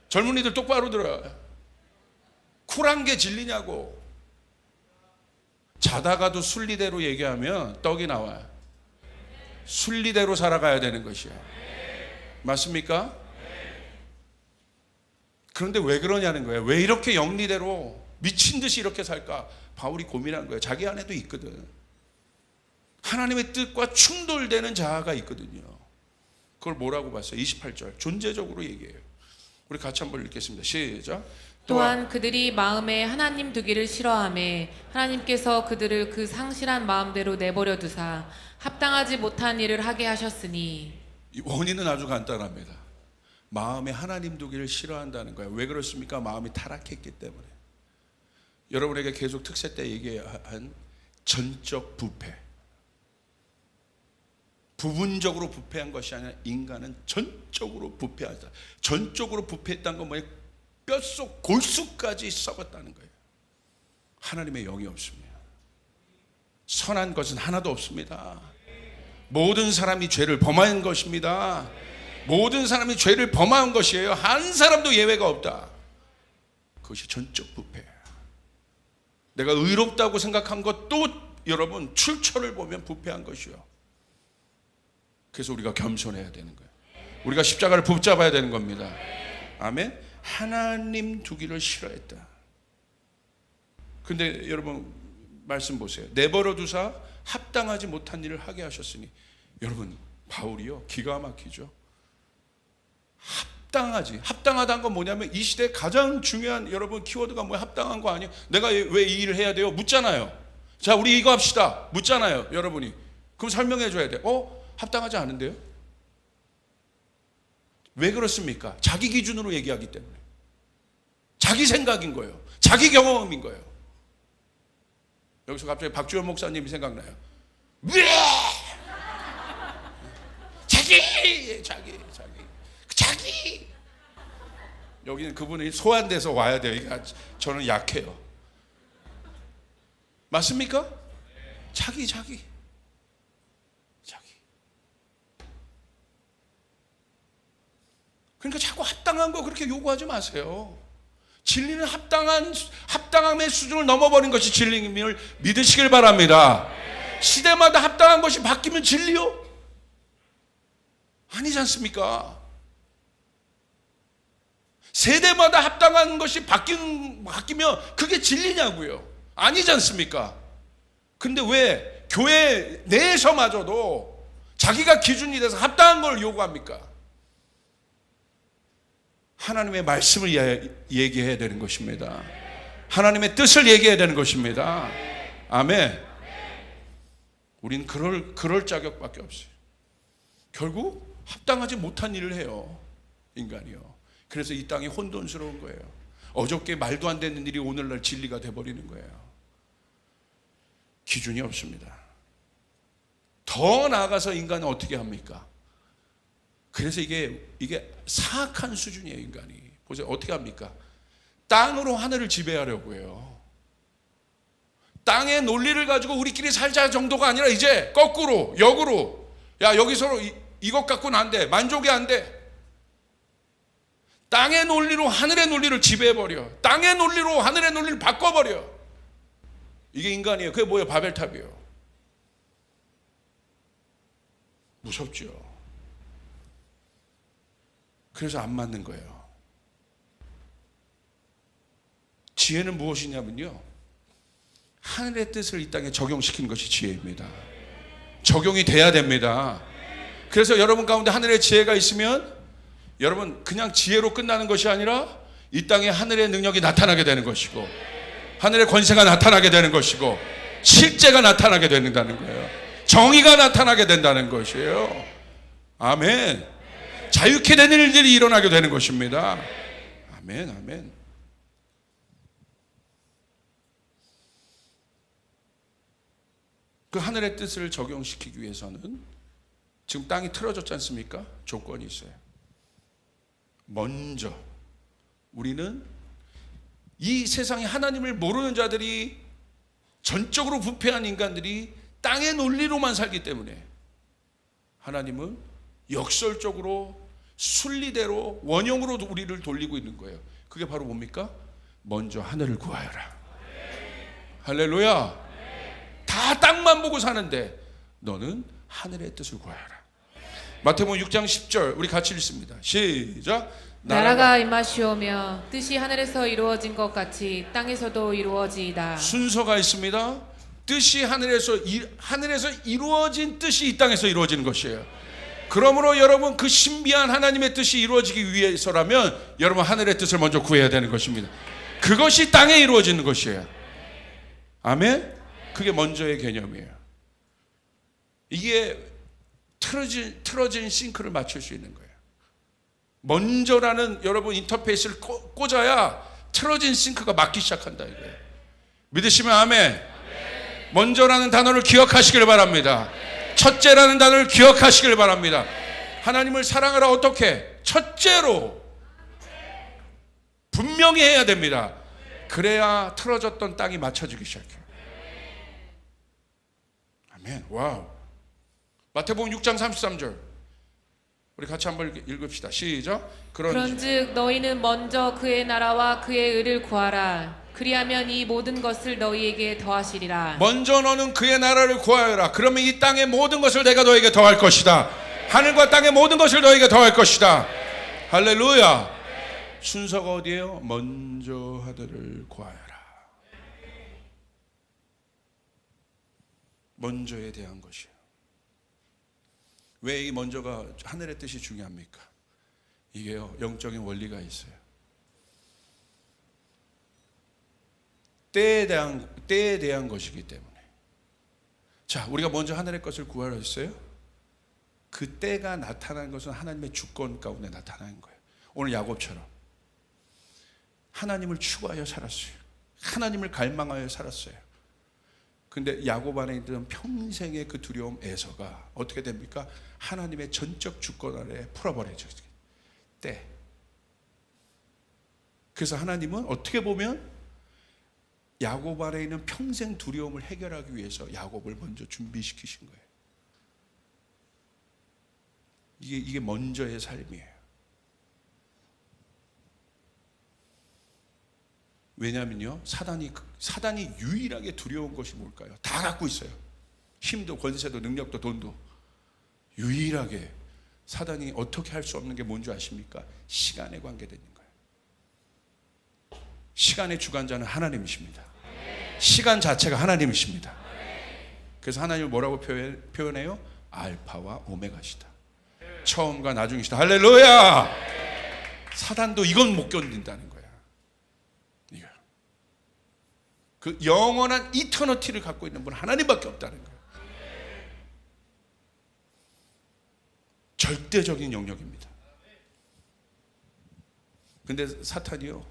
젊은이들 똑바로 들어요. 쿨한 게 진리냐고. 자다가도 순리대로 얘기하면 떡이 나와요. 순리대로 살아가야 되는 것이야. 맞습니까? 그런데 왜 그러냐는 거예요. 왜 이렇게 영리대로 미친 듯이 이렇게 살까? 바울이 고민한 거예요. 자기 안에도 있거든. 하나님의 뜻과 충돌되는 자아가 있거든요. 그걸 뭐라고 봤어요? 28절 존재적으로 얘기해요. 우리 같이 한번 읽겠습니다. 시작. 또한 그들이 마음에 하나님 두기를 싫어하며 하나님께서 그들을 그 상실한 마음대로 내버려 두사 합당하지 못한 일을 하게 하셨으니. 이 원인은 아주 간단합니다. 마음에 하나님 두기를 싫어한다는 거예요. 왜 그렇습니까? 마음이 타락했기 때문에. 여러분에게 계속 특세 때 얘기한 전적 부패, 부분적으로 부패한 것이 아니라 인간은 전적으로 부패하다. 전적으로 부패했다는 건 뭐예요? 뼛속 골수까지 썩었다는 거예요. 하나님의 영이 없습니다. 선한 것은 하나도 없습니다. 모든 사람이 죄를 범한 것입니다. 모든 사람이 죄를 범한 것이에요. 한 사람도 예외가 없다. 그것이 전적 부패야. 내가 의롭다고 생각한 것도 여러분 출처를 보면 부패한 것이요. 그래서 우리가 겸손해야 되는 거예요. 우리가 십자가를 붙잡아야 되는 겁니다. 아멘. 하나님 두기를 싫어했다. 근데 여러분 말씀 보세요. 내버려 두사 합당하지 못한 일을 하게 하셨으니. 여러분 바울이요 기가 막히죠. 합당하다는 건 뭐냐면 이 시대에 가장 중요한 여러분 키워드가 뭐야? 합당한 거 아니에요? 내가 왜 이 일을 해야 돼요? 묻잖아요. 자 우리 이거 합시다. 묻잖아요. 여러분이. 그럼 설명해 줘야 돼. 합당하지 않은데요? 왜 그렇습니까? 자기 기준으로 얘기하기 때문에. 자기 생각인 거예요. 자기 경험인 거예요. 여기서 갑자기 박주현 목사님이 생각나요. 자기. 여기는 그분이 소환돼서 와야 돼요. 저는 약해요. 맞습니까? 자기. 그러니까 자꾸 합당한 거 그렇게 요구하지 마세요. 진리는 합당함의 수준을 넘어버린 것이 진리임을 믿으시길 바랍니다. 시대마다 합당한 것이 바뀌면 진리요? 아니지 않습니까? 세대마다 합당한 것이 바뀌면 그게 진리냐고요? 아니지 않습니까? 근데 왜 교회 내에서마저도 자기가 기준이 돼서 합당한 걸 요구합니까? 하나님의 말씀을 얘기해야 되는 것입니다. 하나님의 뜻을 얘기해야 되는 것입니다. 아멘. 우린 그럴 자격밖에 없어요. 결국 합당하지 못한 일을 해요, 인간이요. 그래서 이 땅이 혼돈스러운 거예요. 어저께 말도 안 되는 일이 오늘날 진리가 돼버리는 거예요. 기준이 없습니다. 더 나아가서 인간은 어떻게 합니까? 그래서 이게 사악한 수준이에요, 인간이. 보세요, 어떻게 합니까? 땅으로 하늘을 지배하려고 해요. 땅의 논리를 가지고 우리끼리 살자 정도가 아니라 이제 거꾸로, 역으로. 야, 여기 서로 이것 갖고는 안 돼. 만족이 안 돼. 땅의 논리로 하늘의 논리를 지배해버려. 땅의 논리로 하늘의 논리를 바꿔버려. 이게 인간이에요. 그게 뭐예요? 바벨탑이에요. 무섭죠. 그래서 안 맞는 거예요. 지혜는 무엇이냐면요, 하늘의 뜻을 이 땅에 적용시키는 것이 지혜입니다. 적용이 돼야 됩니다. 그래서 여러분 가운데 하늘의 지혜가 있으면 여러분 그냥 지혜로 끝나는 것이 아니라 이 땅에 하늘의 능력이 나타나게 되는 것이고, 하늘의 권세가 나타나게 되는 것이고, 실제가 나타나게 된다는 거예요. 정의가 나타나게 된다는 것이에요. 아멘. 자유케 되는 일들이 일어나게 되는 것입니다. 아멘, 아멘. 그 하늘의 뜻을 적용시키기 위해서는 지금 땅이 틀어졌지 않습니까? 조건이 있어요. 먼저 우리는 이 세상에 하나님을 모르는 자들이, 전적으로 부패한 인간들이 땅의 논리로만 살기 때문에 하나님은 역설적으로 순리대로 원형으로 우리를 돌리고 있는 거예요. 그게 바로 뭡니까? 먼저 하늘을 구하여라. 할렐루야. 다 땅만 보고 사는데 너는 하늘의 뜻을 구하여라. 마태복음 6장 10절 우리 같이 읽습니다. 시작. 나라가 임하시오며 뜻이 하늘에서 이루어진 것 같이 땅에서도 이루어지이다. 순서가 있습니다. 뜻이 하늘에서 이루어진 뜻이 이 땅에서 이루어지는 것이에요. 그러므로 여러분 그 신비한 하나님의 뜻이 이루어지기 위해서라면 여러분 하늘의 뜻을 먼저 구해야 되는 것입니다. 그것이 땅에 이루어지는 것이에요. 아멘? 그게 먼저의 개념이에요. 이게 틀어진 싱크를 맞출 수 있는 거예요. 먼저라는 여러분 인터페이스를 꽂아야 틀어진 싱크가 맞기 시작한다 이거예요. 믿으시면 아멘. 먼저라는 단어를 기억하시길 바랍니다. 첫째라는 단어를 기억하시길 바랍니다. 하나님을 사랑하라. 어떻게? 첫째로 분명히 해야 됩니다. 그래야 틀어졌던 땅이 맞춰지기 시작해요. 아멘. 와우. 마태복음 6장 33절 우리 같이 한번 읽읍시다. 시작. 그런즉 너희는 먼저 그의 나라와 그의 의를 구하라. 그리하면 이 모든 것을 너희에게 더하시리라. 먼저 너는 그의 나라를 구하여라. 그러면 이 땅의 모든 것을 내가 너에게 더할 것이다. 하늘과 땅의 모든 것을 너에게 더할 것이다. 할렐루야. 순서가 어디예요? 먼저 하늘을 구하여라. 먼저에 대한 것이에요. 왜 이 먼저가 하늘의 뜻이 중요합니까? 이게요, 영적인 원리가 있어요. 때에 대한 것이기 때문에. 자, 우리가 먼저 하늘의 것을 구하려 했어요. 그 때가 나타난 것은 하나님의 주권 가운데 나타난 거예요. 오늘 야곱처럼 하나님을 추구하여 살았어요. 하나님을 갈망하여 살았어요. 근데 야곱 안에 있던 평생의 그 두려움, 에서가 어떻게 됩니까? 하나님의 전적 주권 아래 풀어버려져 때. 그래서 하나님은 어떻게 보면 야곱 안에 있는 평생 두려움을 해결하기 위해서 야곱을 먼저 준비시키신 거예요. 이게 먼저의 삶이에요. 왜냐면요, 사단이 유일하게 두려운 것이 뭘까요? 다 갖고 있어요. 힘도 권세도 능력도 돈도. 유일하게 사단이 어떻게 할 수 없는 게 뭔지 아십니까? 시간에 관계되는 거예요. 시간의 주관자는 하나님이십니다. 시간 자체가 하나님이십니다. 그래서 하나님을 뭐라고 표현해요? 알파와 오메가시다. 처음과 나중이시다. 할렐루야! 사단도 이건 못 견딘다는 거야. 이거. 그 영원한 이터너티를 갖고 있는 분은 하나님밖에 없다는 거야. 절대적인 영역입니다. 근데 사탄이요,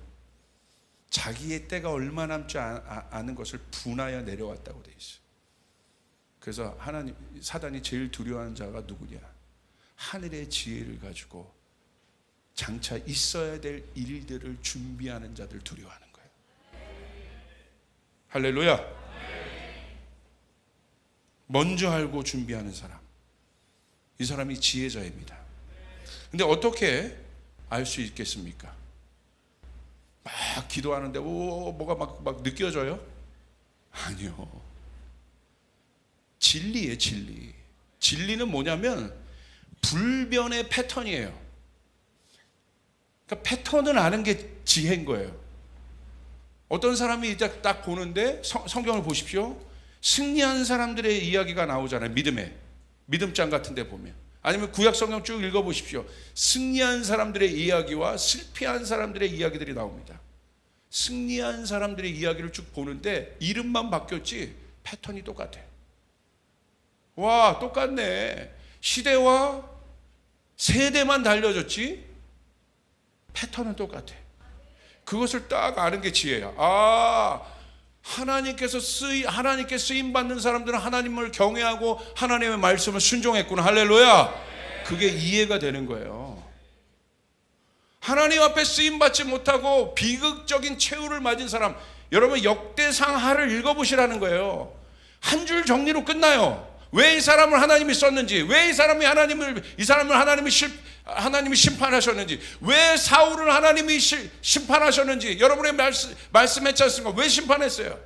자기의 때가 얼마 남지 않은 것을 분하여 내려왔다고 돼 있어요. 그래서 사단이 제일 두려워하는 자가 누구냐? 하늘의 지혜를 가지고 장차 있어야 될 일들을 준비하는 자들 두려워하는 거예요. 할렐루야. 먼저 알고 준비하는 사람, 이 사람이 지혜자입니다. 근데 어떻게 알 수 있겠습니까? 막 기도하는데 뭐가 막 느껴져요? 아니요. 진리예요, 진리. 진리는 뭐냐면 불변의 패턴이에요. 그러니까 패턴을 아는 게 지혜인 거예요. 어떤 사람이 이제 딱 보는데 성경을 보십시오. 승리한 사람들의 이야기가 나오잖아요. 믿음장 같은 데 보면. 아니면 구약 성경 쭉 읽어보십시오. 승리한 사람들의 이야기와 실패한 사람들의 이야기들이 나옵니다. 승리한 사람들의 이야기를 쭉 보는데 이름만 바뀌었지 패턴이 똑같아. 와, 똑같네. 시대와 세대만 달려졌지 패턴은 똑같아. 그것을 딱 아는 게 지혜야. 하나님께 쓰임 받는 사람들은 하나님을 경외하고 하나님의 말씀을 순종했구나. 할렐루야. 그게 이해가 되는 거예요. 하나님 앞에 쓰임 받지 못하고 비극적인 최후를 맞은 사람, 여러분 역대상하를 읽어보시라는 거예요. 한 줄 정리로 끝나요. 왜 이 사람을 하나님이 썼는지, 왜 이 사람을 하나님이 심판하셨는지, 왜 사울을 하나님이 심판하셨는지 여러분의 말씀했지 않습니까? 왜 심판했어요?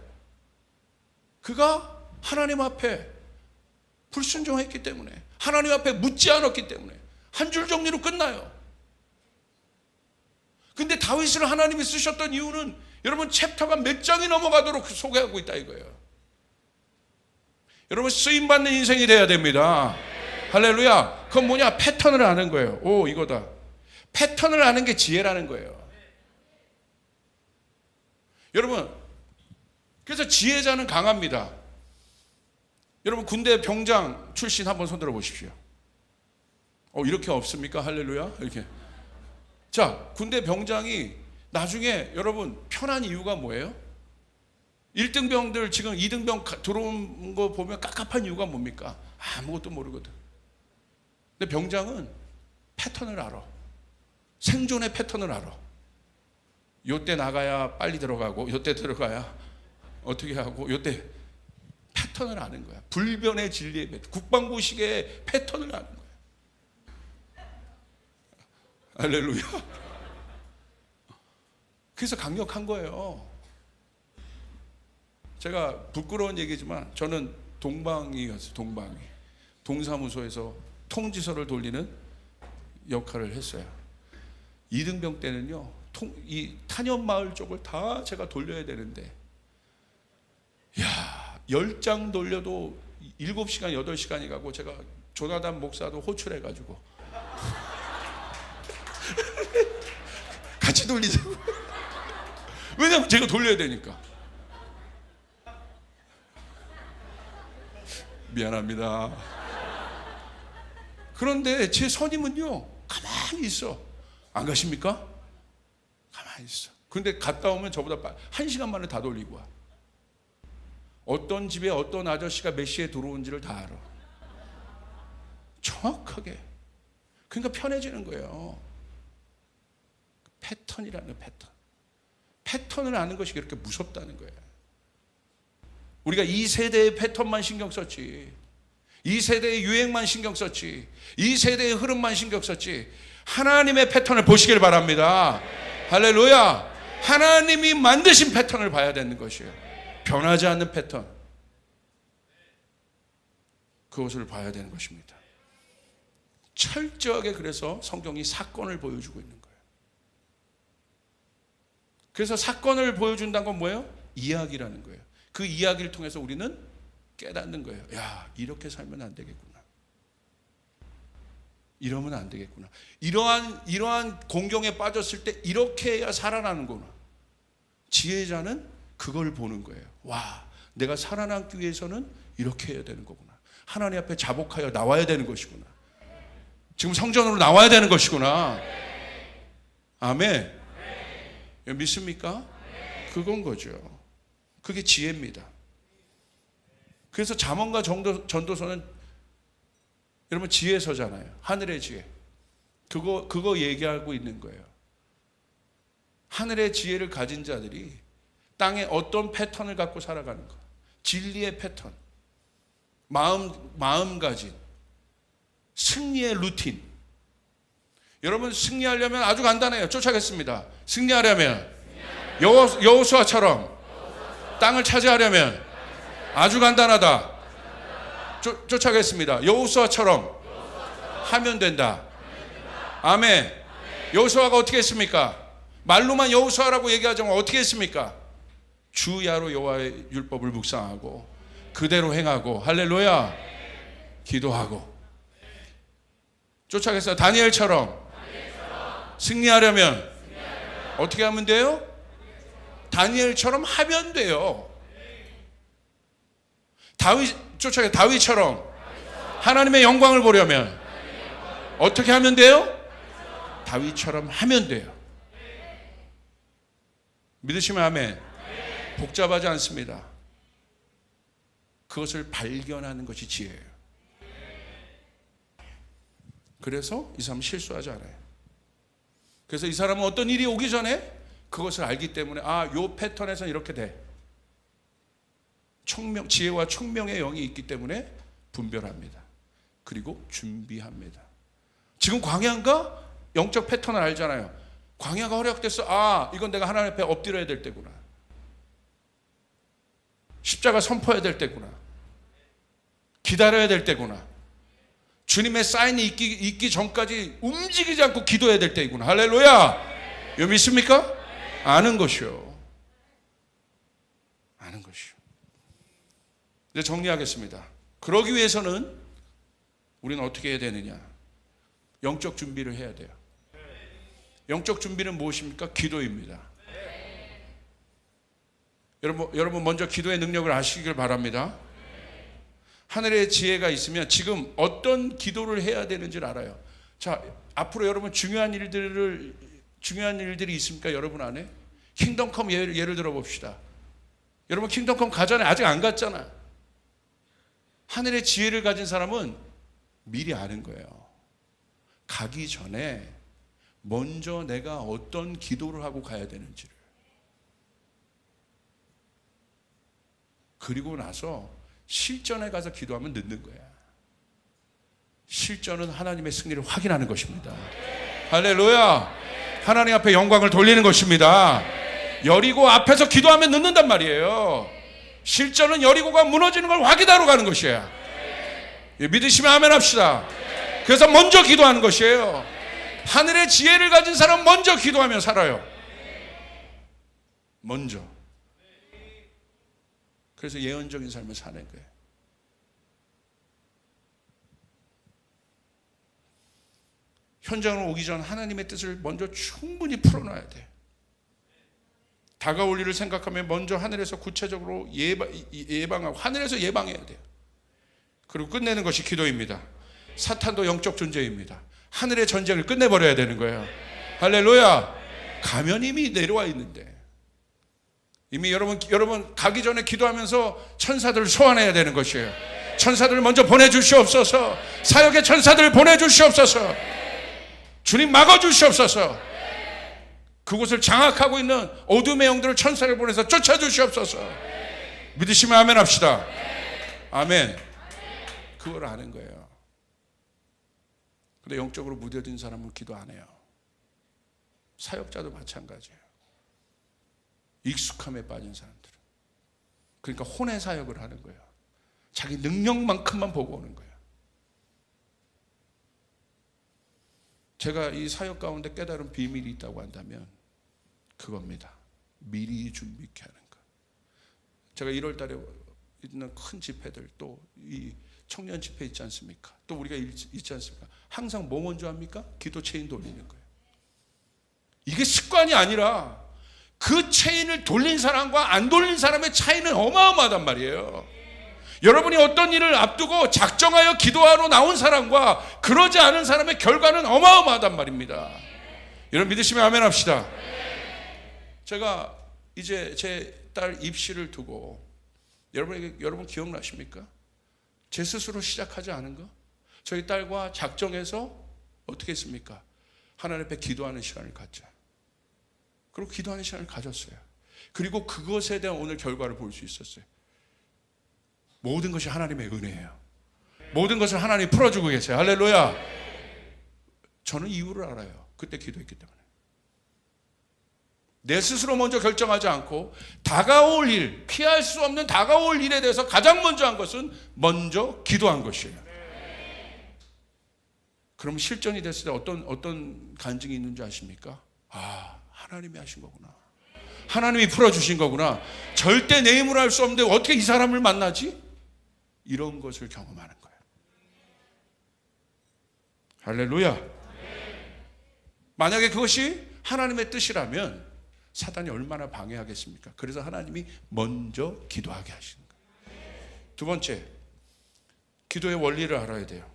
그가 하나님 앞에 불순종했기 때문에, 하나님 앞에 묻지 않았기 때문에. 한 줄 정리로 끝나요. 근데 다윗을 하나님이 쓰셨던 이유는 여러분 챕터가 몇 장이 넘어가도록 소개하고 있다 이거예요. 여러분 쓰임받는 인생이 돼야 됩니다. 할렐루야. 그건 뭐냐? 패턴을 아는 거예요. 오, 이거다. 패턴을 아는 게 지혜라는 거예요. 여러분, 그래서 지혜자는 강합니다. 여러분 군대 병장 출신 한번 손들어 보십시오. 이렇게 없습니까? 할렐루야. 이렇게. 자, 군대 병장이 나중에 여러분 편한 이유가 뭐예요? 1등병들 지금 2등병 들어온 거 보면 깝깝한 이유가 뭡니까? 아무것도 모르거든. 근데 병장은 패턴을 알아. 생존의 패턴을 알아. 요때 나가야 빨리 들어가고, 요때 들어가야 어떻게 하고, 요때 패턴을 아는 거야. 불변의 진리의 패턴, 국방부식의 패턴을 아는 거야. 할렐루야. 그래서 강력한 거예요. 제가 부끄러운 얘기지만 저는 동방이었어요. 동사무소에서 통지서를 돌리는 역할을 했어요. 2등병 때는요, 이 탄현마을 쪽을 다 제가 돌려야 되는데, 10장 돌려도 7시간, 8시간이 가고, 제가 조나단 목사도 호출해가지고 같이 돌리자고. 왜냐면 제가 돌려야 되니까. 미안합니다. 그런데 제 선임은요, 가만히 있어. 안 가십니까? 가만히 있어. 근데 갔다 오면 저보다 1시간 만에 다 돌리고 와. 어떤 집에 어떤 아저씨가 몇 시에 들어온지를 다 알아. 정확하게. 그러니까 편해지는 거예요. 패턴이라는 패턴. 패턴을 아는 것이 그렇게 무섭다는 거예요. 우리가 이 세대의 패턴만 신경 썼지, 이 세대의 유행만 신경 썼지, 이 세대의 흐름만 신경 썼지, 하나님의 패턴을 보시길 바랍니다. 할렐루야. 하나님이 만드신 패턴을 봐야 되는 것이에요. 변하지 않는 패턴. 그것을 봐야 되는 것입니다. 철저하게 그래서 성경이 사건을 보여주고 있는 거예요. 그래서 사건을 보여준다는 건 뭐예요? 이야기라는 거예요. 그 이야기를 통해서 우리는 깨닫는 거예요. 야, 이렇게 살면 안 되겠구나. 이러면 안 되겠구나. 이러한 공경에 빠졌을 때 이렇게 해야 살아나는구나. 지혜자는 그걸 보는 거예요. 와, 내가 살아남기 위해서는 이렇게 해야 되는 거구나. 하나님 앞에 자복하여 나와야 되는 것이구나. 지금 성전으로 나와야 되는 것이구나. 아멘. 믿습니까? 그건 거죠. 그게 지혜입니다. 그래서 잠언과 전도서는 여러분 지혜서잖아요. 하늘의 지혜. 그거 얘기하고 있는 거예요. 하늘의 지혜를 가진 자들이 땅에 어떤 패턴을 갖고 살아가는 거. 진리의 패턴. 마음가짐. 승리의 루틴. 여러분 승리하려면 아주 간단해요. 쫓아가겠습니다. 승리하려면 여호수아처럼 땅을 차지하려면 아주 간단하다. 쫓아가겠습니다. 여호수아처럼 하면 된다. 아멘. 여호수아가 어떻게 했습니까? 말로만 여호수아라고 얘기하자면 어떻게 했습니까? 주야로 여호와의 율법을 묵상하고 그대로 행하고 할렐루야 기도하고. 쫓아가겠어요. 다니엘처럼 승리하려면 어떻게 하면 돼요? 다니엘처럼 하면 돼요. 다윗처럼 하나님의 영광을 보려면 어떻게 하면 돼요? 다윗처럼 하면 돼요. 믿으시면 아멘. 복잡하지 않습니다. 그것을 발견하는 것이 지혜예요. 그래서 이 사람은 실수하지 않아요. 그래서 이 사람은 어떤 일이 오기 전에 그것을 알기 때문에 요 패턴에서 이렇게 돼. 지혜와 총명의 영이 있기 때문에 분별합니다. 그리고 준비합니다. 지금 광야인가? 영적 패턴을 알잖아요. 광야가 허락됐어. 이건 내가 하나님 앞에 엎드려야 될 때구나. 십자가 선포해야 될 때구나. 기다려야 될 때구나. 주님의 사인이 있기 전까지 움직이지 않고 기도해야 될 때이구나. 할렐루야. 이거 믿습니까? 아는 것이요. 아는 것이요. 이제 정리하겠습니다. 그러기 위해서는 우리는 어떻게 해야 되느냐? 영적 준비를 해야 돼요. 영적 준비는 무엇입니까? 기도입니다. 여러분 먼저 기도의 능력을 아시길 바랍니다. 하늘의 지혜가 있으면 지금 어떤 기도를 해야 되는지를 알아요. 자, 앞으로 여러분 중요한 일들이 있습니까? 여러분 안에? 킹덤컴 예를 들어 봅시다. 여러분 킹덤컴 가잖아요. 아직 안 갔잖아요. 하늘의 지혜를 가진 사람은 미리 아는 거예요. 가기 전에 먼저 내가 어떤 기도를 하고 가야 되는지를. 그리고 나서 실전에 가서 기도하면 늦는 거야. 실전은 하나님의 승리를 확인하는 것입니다. 할렐루야. 하나님 앞에 영광을 돌리는 것입니다. 여리고 앞에서 기도하면 늦는단 말이에요. 실전은 여리고가 무너지는 걸 확인하러 가는 것이에요. 믿으시면 아멘 합시다. 그래서 먼저 기도하는 것이에요. 하늘의 지혜를 가진 사람은 먼저 기도하며 살아요. 먼저. 그래서 예언적인 삶을 사는 거예요. 현장으로 오기 전 하나님의 뜻을 먼저 충분히 풀어놔야 돼. 다가올 일을 생각하면 먼저 하늘에서 구체적으로 예방하고 하늘에서 예방해야 돼요. 그리고 끝내는 것이 기도입니다. 사탄도 영적 존재입니다. 하늘의 전쟁을 끝내버려야 되는 거예요. 할렐루야. 가면 이미 내려와 있는데 이미 여러분 가기 전에 기도하면서 천사들을 소환해야 되는 것이에요. 천사들을 먼저 보내주시옵소서. 사역의 천사들을 보내주시옵소서. 주님 막아주시옵소서. 그곳을 장악하고 있는 어둠의 영들을 천사를 보내서 쫓아주시옵소서. 믿으시면 아멘 합시다. 아멘. 그걸 아는 거예요. 근데 영적으로 무뎌진 사람은 기도 안 해요. 사역자도 마찬가지예요. 익숙함에 빠진 사람들. 그러니까 혼의 사역을 하는 거예요. 자기 능력만큼만 보고 오는 거예요. 제가 이 사역 가운데 깨달은 비밀이 있다고 한다면 그겁니다. 미리 준비케 하는 거. 제가 1월 달에 있는 큰 집회들, 또 이 청년 집회 있지 않습니까? 또 우리가 있지 않습니까? 항상 뭐 먼저 합니까? 기도 체인 돌리는 거예요. 이게 습관이 아니라 그 체인을 돌린 사람과 안 돌린 사람의 차이는 어마어마하단 말이에요. 여러분이 어떤 일을 앞두고 작정하여 기도하러 나온 사람과 그러지 않은 사람의 결과는 어마어마하단 말입니다. 여러분 믿으시면 아멘 합시다. 제가 이제 제 딸 입시를 두고 여러분 기억나십니까? 제 스스로 시작하지 않은 거? 저희 딸과 작정해서 어떻게 했습니까? 하나님 앞에 기도하는 시간을 갖자. 그리고 기도하는 시간을 가졌어요. 그리고 그것에 대한 오늘 결과를 볼 수 있었어요. 모든 것이 하나님의 은혜예요. 모든 것을 하나님이 풀어주고 계세요. 할렐루야. 저는 이유를 알아요. 그때 기도했기 때문에. 내 스스로 먼저 결정하지 않고 다가올 일, 피할 수 없는 다가올 일에 대해서 가장 먼저 한 것은 먼저 기도한 것이에요. 그럼 실전이 됐을 때 어떤 간증이 있는지 아십니까? 아, 하나님이 하신 거구나. 하나님이 풀어주신 거구나. 절대 내 힘으로 할 수 없는데 어떻게 이 사람을 만나지? 이런 것을 경험하는 거예요. 할렐루야. 만약에 그것이 하나님의 뜻이라면 사단이 얼마나 방해하겠습니까? 그래서 하나님이 먼저 기도하게 하시는 거예요. 두 번째, 기도의 원리를 알아야 돼요.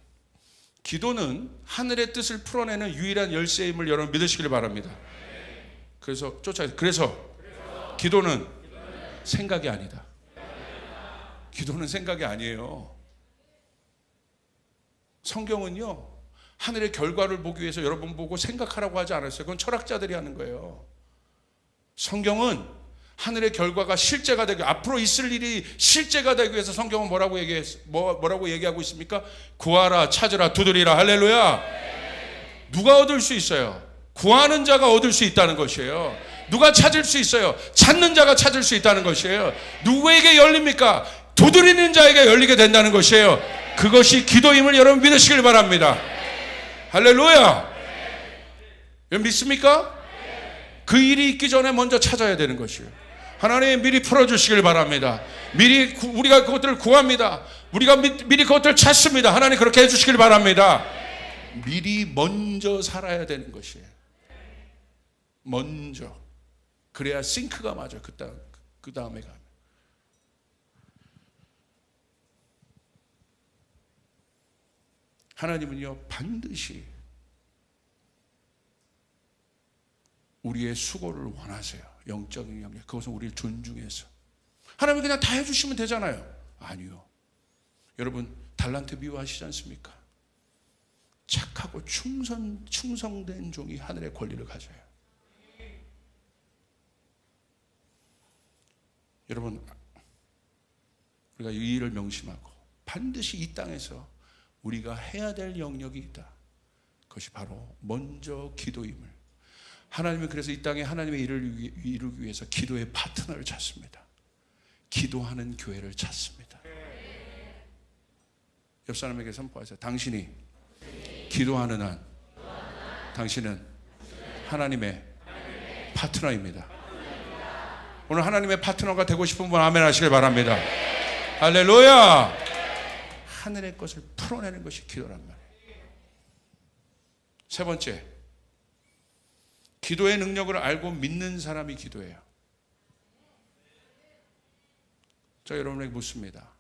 기도는 하늘의 뜻을 풀어내는 유일한 열쇠임을 여러분 믿으시길 바랍니다. 그래서 기도는 생각이 아니다. 기도는 생각이 아니에요. 성경은요, 하늘의 결과를 보기 위해서 여러분 보고 생각하라고 하지 않았어요. 그건 철학자들이 하는 거예요. 성경은 하늘의 결과가 실제가 되기, 앞으로 있을 일이 실제가 되기 위해서 성경은 뭐라고 얘기하고 있습니까? 구하라, 찾으라, 두드리라. 할렐루야. 누가 얻을 수 있어요? 구하는 자가 얻을 수 있다는 것이에요. 누가 찾을 수 있어요? 찾는 자가 찾을 수 있다는 것이에요. 누구에게 열립니까? 두드리는 자에게 열리게 된다는 것이에요. 그것이 기도임을 여러분 믿으시길 바랍니다. 할렐루야. 여러분 믿습니까? 그 일이 있기 전에 먼저 찾아야 되는 것이에요. 하나님 미리 풀어주시길 바랍니다. 미리 우리가 그것들을 구합니다. 우리가 미리 그것들을 찾습니다. 하나님 그렇게 해주시길 바랍니다. 미리 먼저 살아야 되는 것이에요. 먼저. 그래야 싱크가 맞아요. 그 다음에 가면. 하나님은요, 반드시 우리의 수고를 원하세요. 영적인 영역. 그것은 우리를 존중해서. 하나님이 그냥 다 해주시면 되잖아요. 아니요. 여러분, 달란트 미워하시지 않습니까? 착하고 충성된 종이 하늘의 권리를 가져요. 여러분, 우리가 이 일을 명심하고 반드시 이 땅에서 우리가 해야 될 영역이 있다. 그것이 바로 먼저 기도임을. 하나님은 그래서 이 땅에 하나님의 일을 이루기 위해서 기도의 파트너를 찾습니다. 기도하는 교회를 찾습니다. 옆 사람에게 선포하세요. 당신이 기도하는 한 당신은 하나님의 파트너입니다. 오늘 하나님의 파트너가 되고 싶은 분 아멘 하시길 바랍니다. 할렐루야. 하늘의 것을 풀어내는 것이 기도란 말이에요. 세 번째, 기도의 능력을 알고 믿는 사람이 기도해요. 저 여러분에게 묻습니다.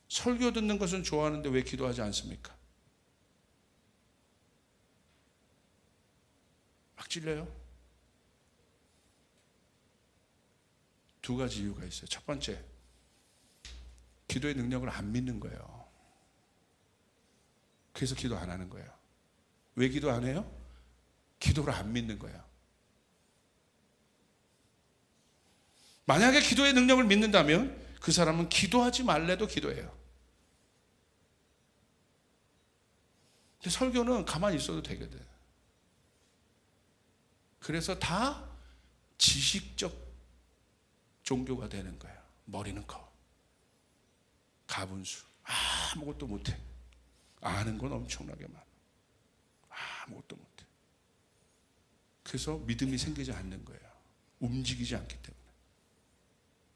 설교 듣는 것은 좋아하는데 왜 기도하지 않습니까? 막 찔려요? 두 가지 이유가 있어요. 첫 번째, 기도의 능력을 안 믿는 거예요. 그래서 기도 안 하는 거예요. 왜 기도 안 해요? 기도를 안 믿는 거예요. 만약에 기도의 능력을 믿는다면 그 사람은 기도하지 말래도 기도해요. 근데 설교는 가만히 있어도 되거든. 그래서 다 지식적 종교가 되는 거예요. 머리는 커. 가분수. 아무것도 못해. 아는 건 엄청나게 많아. 아무것도 못해. 그래서 믿음이 생기지 않는 거예요. 움직이지 않기 때문에.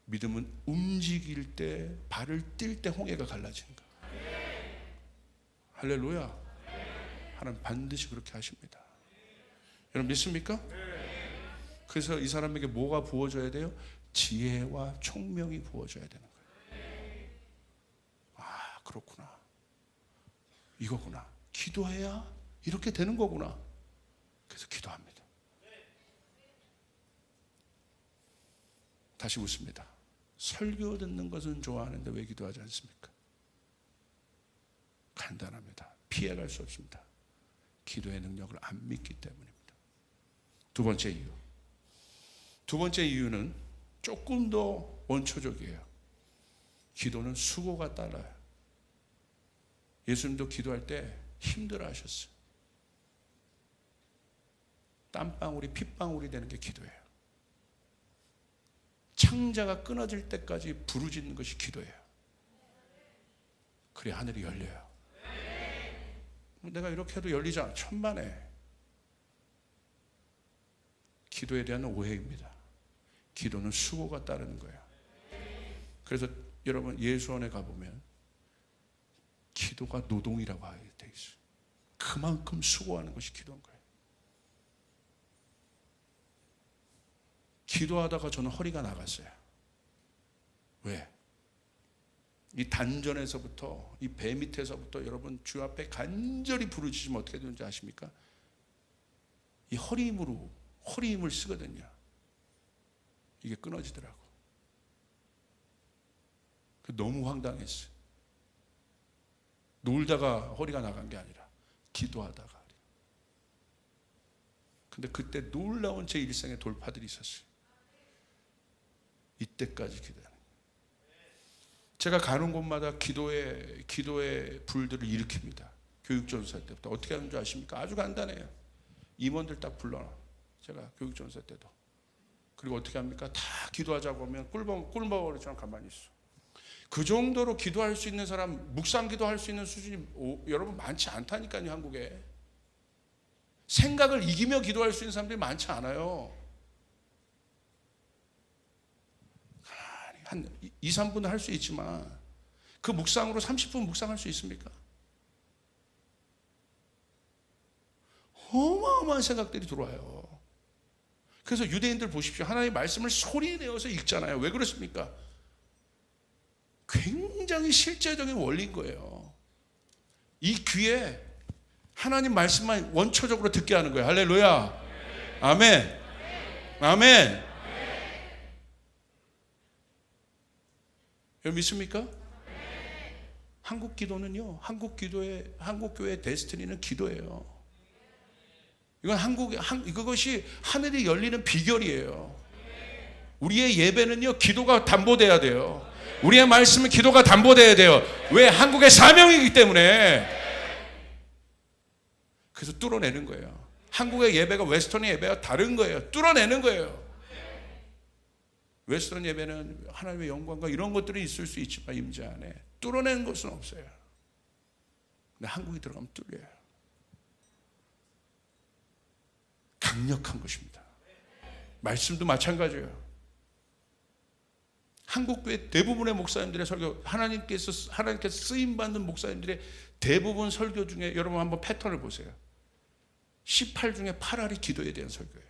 믿음은 움직일 때, 발을 뛸 때 홍해가 갈라지는 거예요. 할렐루야. 하나님 반드시 그렇게 하십니다. 여러분 믿습니까? 그래서 이 사람에게 뭐가 부어져야 돼요? 지혜와 총명이 부어져야 되는 거예요. 아, 그렇구나. 이거구나. 기도해야 이렇게 되는 거구나. 그래서 기도합니다. 다시 묻습니다. 설교 듣는 것은 좋아하는데 왜 기도하지 않습니까? 간단합니다. 피해갈 수 없습니다. 기도의 능력을 안 믿기 때문입니다. 두 번째 이유. 두 번째 이유는 조금 더 원초적이에요. 기도는 수고가 따라요. 예수님도 기도할 때 힘들어 하셨어요. 땀방울이 핏방울이 되는 게 기도예요. 창자가 끊어질 때까지 부르짖는 것이 기도예요. 그래야 하늘이 열려요. 내가 이렇게 해도 열리잖아. 천만에. 기도에 대한 오해입니다. 기도는 수고가 따르는 거예요. 그래서 여러분 예수원에 가보면 기도가 노동이라고 돼 있어요. 그만큼 수고하는 것이 기도인 거예요. 기도하다가 저는 허리가 나갔어요. 왜? 이 단전에서부터, 이 배 밑에서부터 여러분 주 앞에 간절히 부르짖으면 어떻게 되는지 아십니까? 이 허리 힘을 쓰거든요. 이게 끊어지더라고. 너무 황당했어요. 놀다가 허리가 나간 게 아니라 기도하다가. 근데 그때 놀라운 제 일생의 돌파들이 있었어요. 이때까지 기도하는 거예요. 제가 가는 곳마다 기도의 불들을 일으킵니다. 교육전사 때부터. 어떻게 하는 줄 아십니까? 아주 간단해요. 임원들 딱 불러놔. 제가 교육전사 때도. 그리고 어떻게 합니까? 다 기도하자고 하면 꿀먹으로처럼 가만히 있어. 그 정도로 기도할 수 있는 사람, 묵상 기도할 수 있는 수준이 여러분 많지 않다니까요. 한국에. 생각을 이기며 기도할 수 있는 사람들이 많지 않아요. 한 2, 3분은 할 수 있지만 그 묵상으로 30분 묵상할 수 있습니까? 어마어마한 생각들이 들어와요. 그래서 유대인들 보십시오. 하나님의 말씀을 소리내어서 읽잖아요. 왜 그렇습니까? 굉장히 실제적인 원리인 거예요. 이 귀에 하나님 말씀만 원초적으로 듣게 하는 거예요. 할렐루야. 아멘. 아멘. 여러분 믿습니까? 한국 기도는요. 한국 교회의 데스티니는 기도예요. 이건 그것이 하늘이 열리는 비결이에요. 우리의 예배는요. 기도가 담보돼야 돼요. 우리의 말씀은 기도가 담보돼야 돼요. 왜? 한국의 사명이기 때문에. 그래서 뚫어내는 거예요. 한국의 예배가 웨스턴의 예배와 다른 거예요. 뚫어내는 거예요. 웨스턴 예배는 하나님의 영광과 이런 것들이 있을 수 있지만 임재 안에 뚫어내는 것은 없어요. 근데 한국이 들어가면 뚫려요. 강력한 것입니다. 말씀도 마찬가지예요. 한국교회 대부분의 목사님들의 설교, 하나님께서 쓰임받는 목사님들의 대부분 설교 중에 여러분 한번 패턴을 보세요. 18 중에 8알이 기도에 대한 설교예요.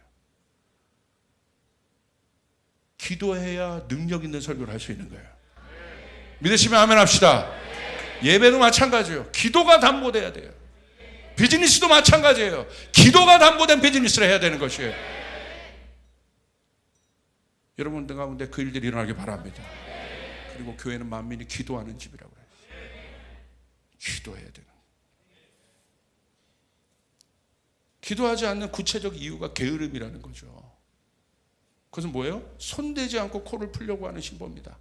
기도해야 능력 있는 설교를 할 수 있는 거예요. 믿으시면 아멘 합시다. 예배도 마찬가지예요. 기도가 담보돼야 돼요. 비즈니스도 마찬가지예요. 기도가 담보된 비즈니스를 해야 되는 것이에요. 여러분들 가운데 그 일들이 일어나길 바랍니다. 그리고 교회는 만민이 기도하는 집이라고 해요. 기도해야 되는. 기도하지 않는 구체적 이유가 게으름이라는 거죠. 그것은 뭐예요? 손대지 않고 코를 풀려고 하는 신보입니다.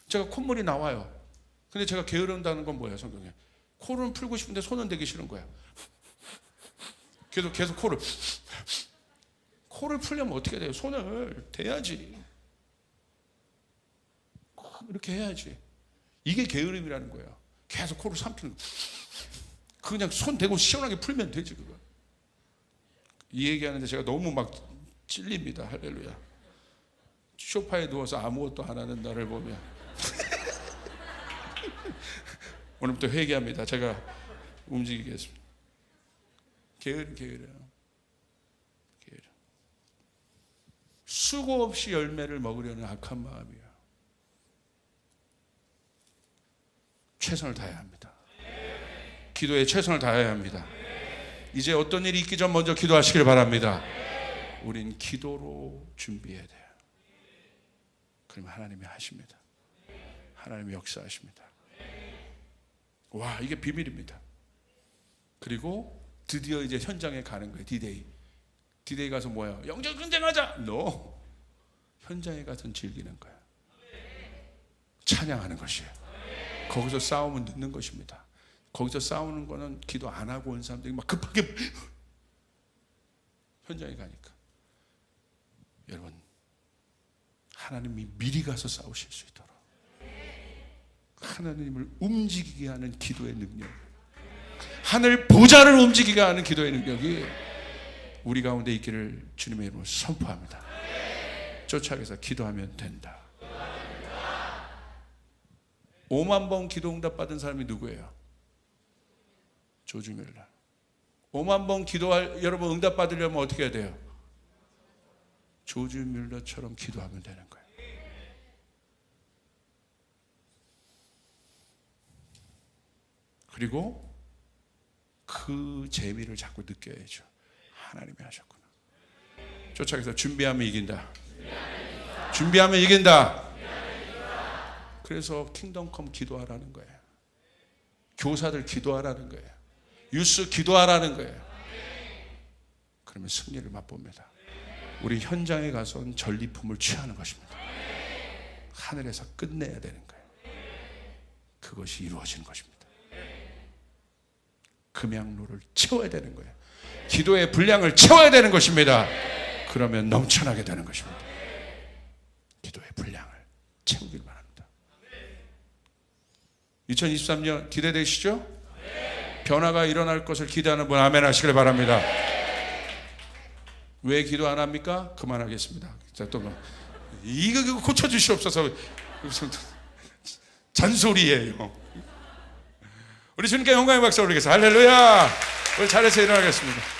제가 콧물이 나와요. 근데 제가 게으른다는 건 뭐예요, 성경에? 코를 풀고 싶은데 손은 대기 싫은 거야. 계속 코를 풀려면 어떻게 돼요? 손을 대야지. 이렇게 해야지. 이게 게으름이라는 거예요. 계속 코를 삼키는 거. 그냥 손 대고 시원하게 풀면 되지 그거. 이 얘기하는데 제가 너무 막 찔립니다. 할렐루야. 소파에 누워서 아무것도 안 하는 나를 보면 오늘부터 회개합니다. 제가 움직이겠습니다. 게으르요. 수고 없이 열매를 먹으려는 악한 마음이에요. 최선을 다해야 합니다. 기도에 최선을 다해야 합니다. 이제 어떤 일이 있기 전 먼저 기도하시길 바랍니다. 우린 기도로 준비해야 돼요. 그러면 하나님이 하십니다. 하나님이 역사하십니다. 와, 이게 비밀입니다. 그리고 드디어 이제 현장에 가는 거예요. 디데이. 디데이 가서 뭐야? 영적 전쟁하자. No. 현장에 가서 즐기는 거예요. 찬양하는 것이에요. 거기서 싸움은 늦는 것입니다. 거기서 싸우는 거는 기도 안 하고 온 사람들이 막 급하게 현장에 가니까. 여러분, 하나님이 미리 가서 싸우실 수 있도록 하나님을 움직이게 하는 기도의 능력, 하늘 보좌를 움직이게 하는 기도의 능력이 우리 가운데 있기를 주님의 이름으로 선포합니다. 쫓아가서 기도하면 된다. 5만 번 기도 응답 받은 사람이 누구예요? 조지 뮬러. 5만 번 기도할, 여러분 응답 받으려면 어떻게 해야 돼요? 조지 뮬러처럼 기도하면 되는 거예요. 그리고 그 재미를 자꾸 느껴야죠. 하나님이 하셨구나. 쫓아가서 준비하면 이긴다. 준비하면 이긴다. 그래서 킹덤컴 기도하라는 거예요. 교사들 기도하라는 거예요. 유스 기도하라는 거예요. 그러면 승리를 맛봅니다. 우리 현장에 가서는 전리품을 취하는 것입니다. 하늘에서 끝내야 되는 거예요. 그것이 이루어지는 것입니다. 금양로를 채워야 되는 거예요. 기도의 분량을 채워야 되는 것입니다. 그러면 넘쳐나게 되는 것입니다. 기도의 분량을 채우길 바랍니다. 2023년 기대되시죠? 변화가 일어날 것을 기대하는 분 아멘 하시길 바랍니다. 왜 기도 안 합니까? 그만하겠습니다. 자, 또 이거 고쳐주시옵소서. 잔소리예요. 우리 주님께 영광의 박수 올리겠습니다. 할렐루야. 우리 잘해서 일어나겠습니다.